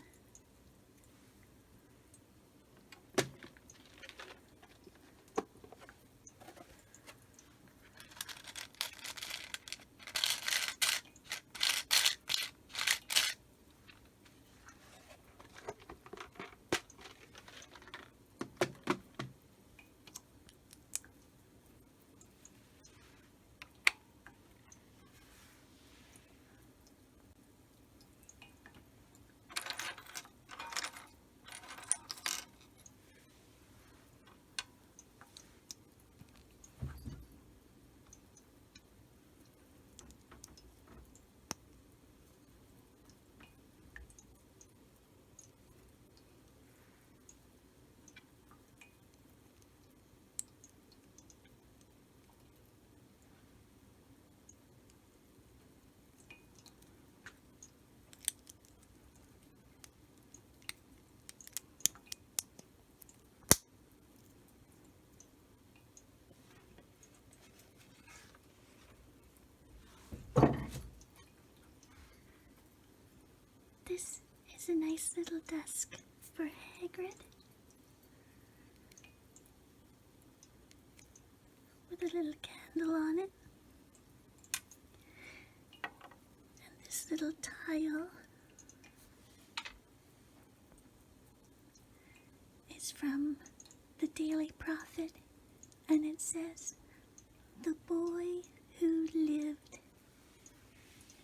This is a nice little desk for Hagrid, with a little candle on it, and this little tile is from the Daily Prophet, and it says, "The boy who lived."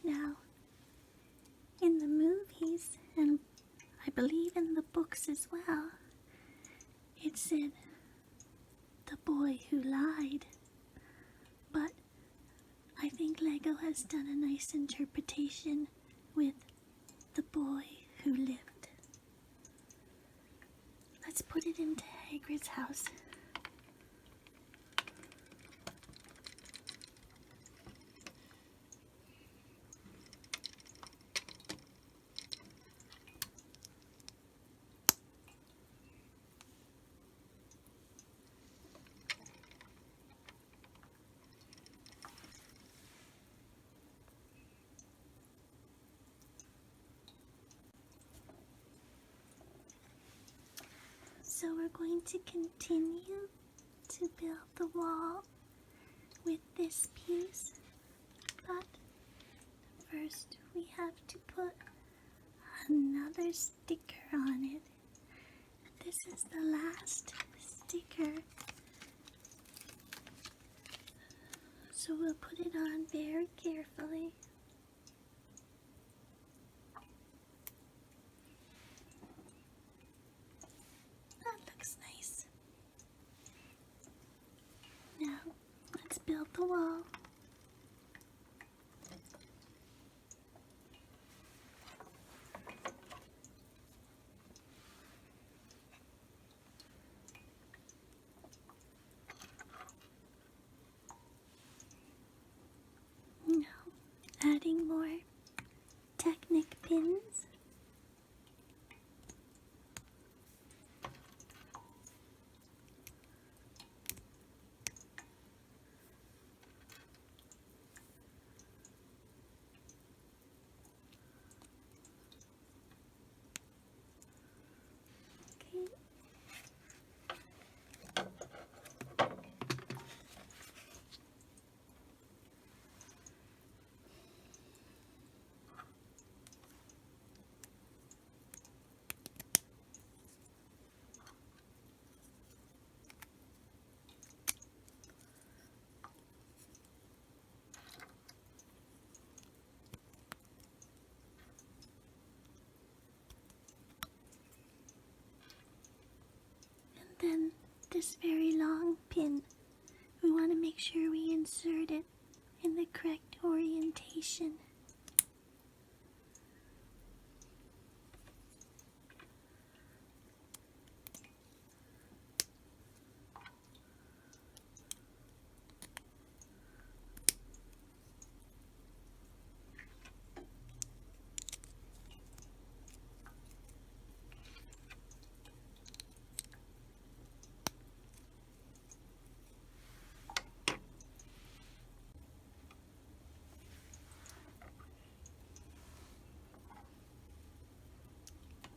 Now, in the movies, and I believe in the books as well, it said, "The boy who lied." But I think Lego has done a nice interpretation with "the boy who lived." Let's put it into Hagrid's house. So we're going to continue to build the wall with this piece, but first we have to put another sticker on it. This is the last sticker, so we'll put it on very carefully. Nice. Now, let's build the wall. Now, adding more Technic pins. this very long pin. We want to make sure we insert it in the correct orientation.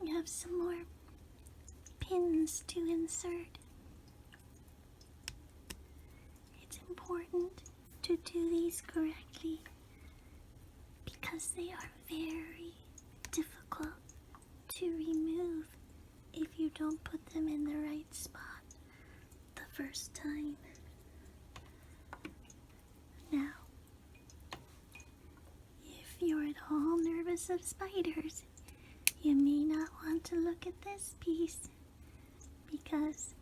We have some more pins to insert. It's important to do these correctly because they are very difficult to remove if you don't put them in the right spot the first time. Now, if you're at all nervous of spiders, you may not want to look at this piece because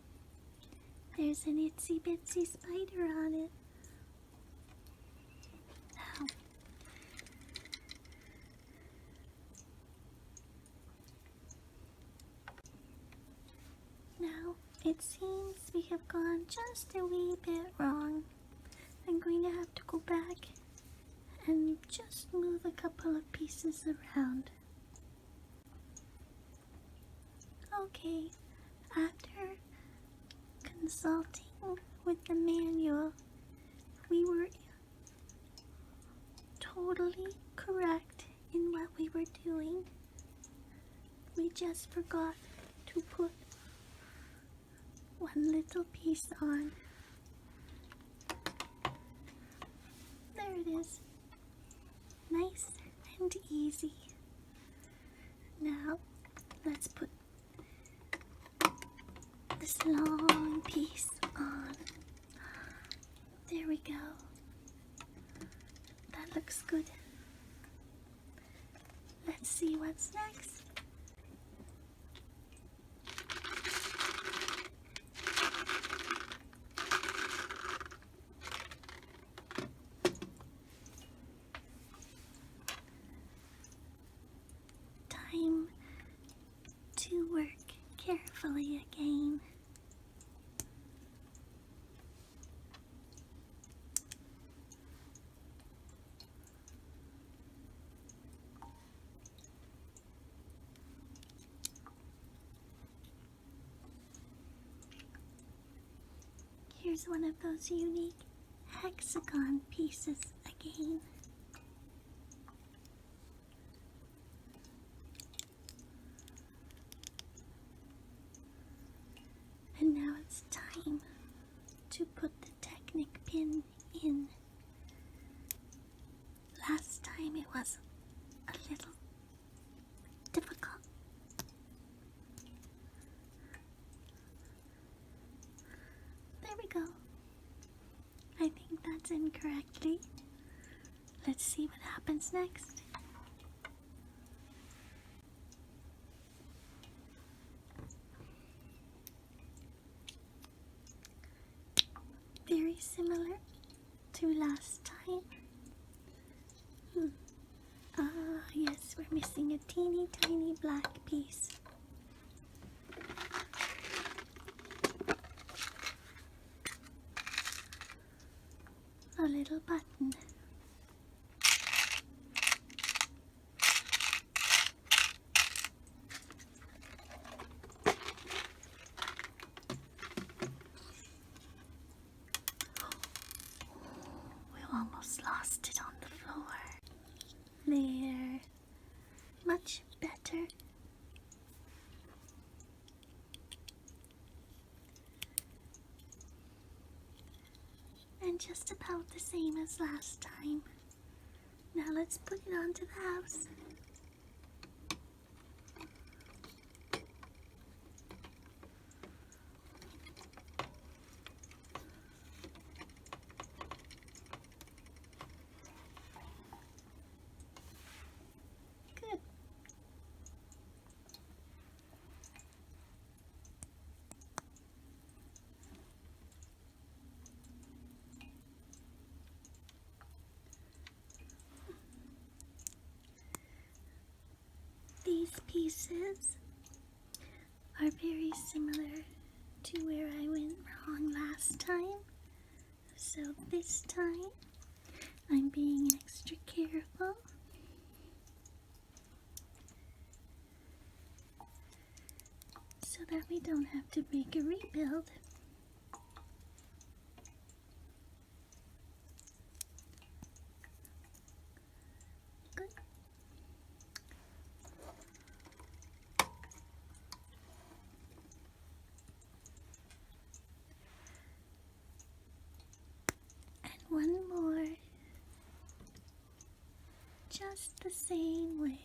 there's an itsy bitsy spider on it. Now it seems we have gone just a wee bit wrong. I'm going to have to go back and just move a couple of pieces around. Okay, after consulting with the manual, we were totally correct in what we were doing. We just forgot to put one little piece on. There it is. Nice and easy. Now, let's put this long piece on. There we go. That looks good. Let's see what's next. Time to work carefully again. Here's one of those unique hexagon pieces again. And now it's time to put the Technic pin in. Last time it was a little difficult. There we go. I think that's in correctly. Let's see what happens next. Very similar to last time. Yes, we're missing a teeny tiny black piece. A little button. We almost lost it on the floor. There. Much better. And just about the same as last time. Now let's put it onto the house. Good. these pieces are very similar to where I went wrong last time. So this time, I'm being extra careful. So that we don't have to make a rebuild. Good. And one more. Just the same way.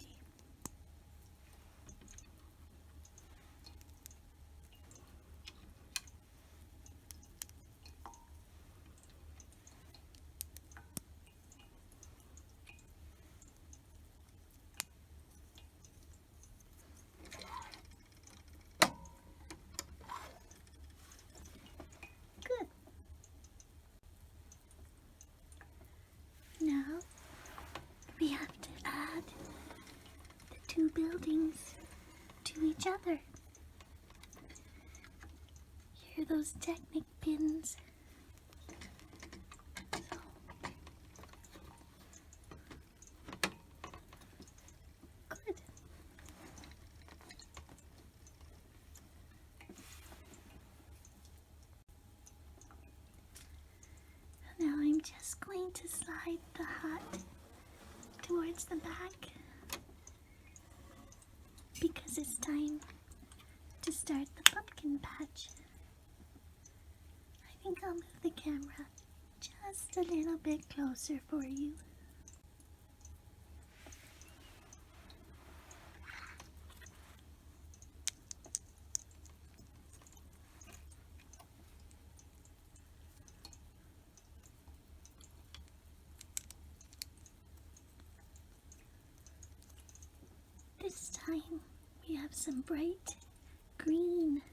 Good. Now we have to add the two buildings to each other. Here are those Technic pins. Good. Now I'm just going to slide the hut towards the back because it's time to start the pumpkin patch. I think I'll move the camera just a little bit closer for you. This time we have some bright green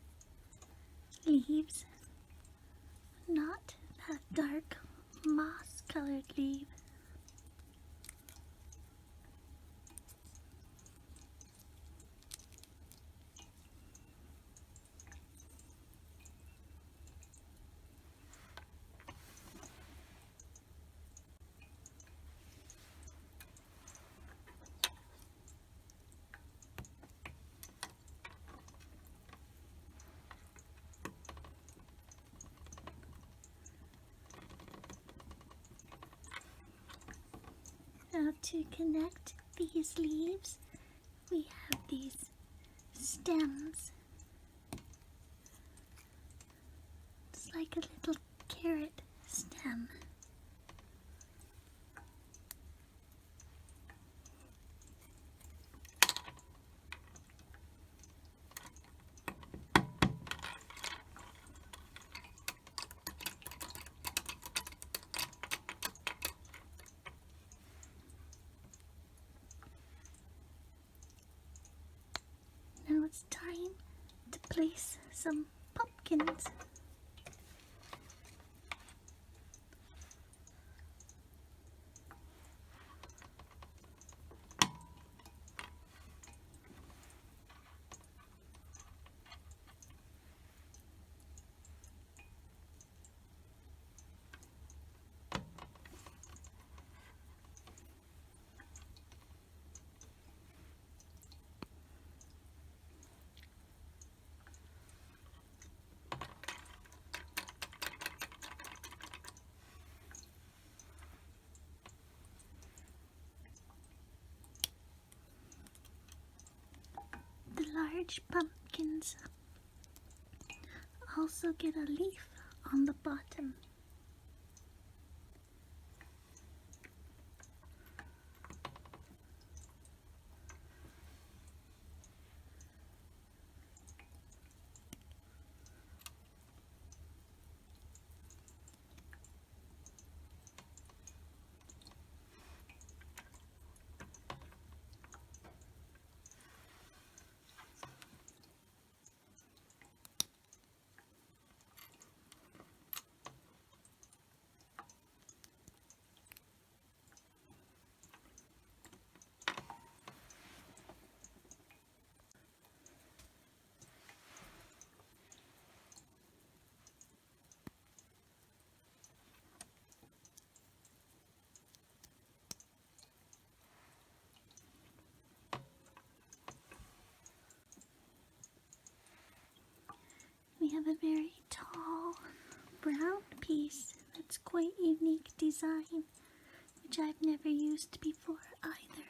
leaves, not that dark moss-colored leaf. Now to connect these leaves, we have these stems. It's like a little carrot stem. Now it's time to place some pumpkins. The large pumpkins also get a leaf on the bottom. have a very tall brown piece that's quite unique design, which I've never used before either.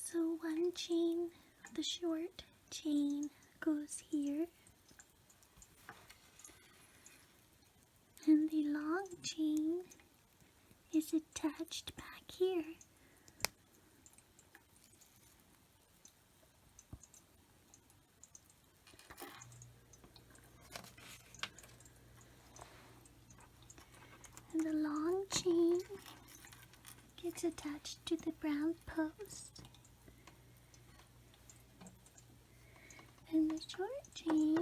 So one chain, the short chain, goes here, and the long chain is attached back here. And the long chain gets attached to the brown post. And the short chain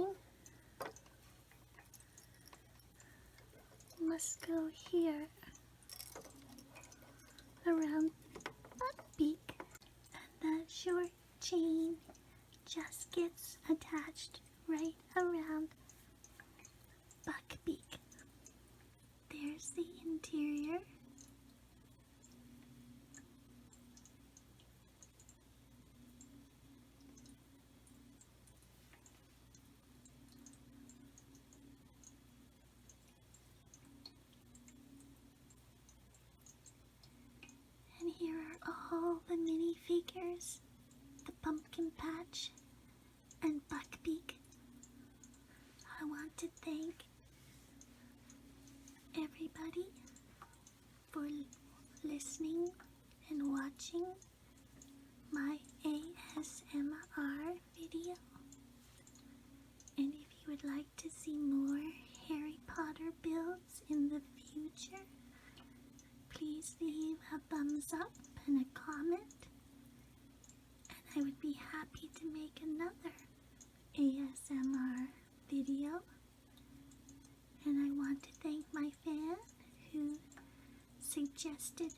must go here around Buckbeak. And that short chain just gets attached right around Buckbeak. There's the interior. And here are all the minifigures, the pumpkin patch and Buckbeak. I want to thank everybody for listening and watching my ASMR video. And if you would like to see more Harry Potter builds in the future, please leave a thumbs up and a comment, and I would be happy to make another ASMR video. And I want to thank my fan who suggested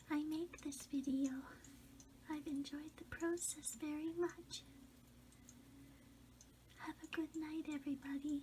I make this video. I've enjoyed the process very much. Have a good night, everybody.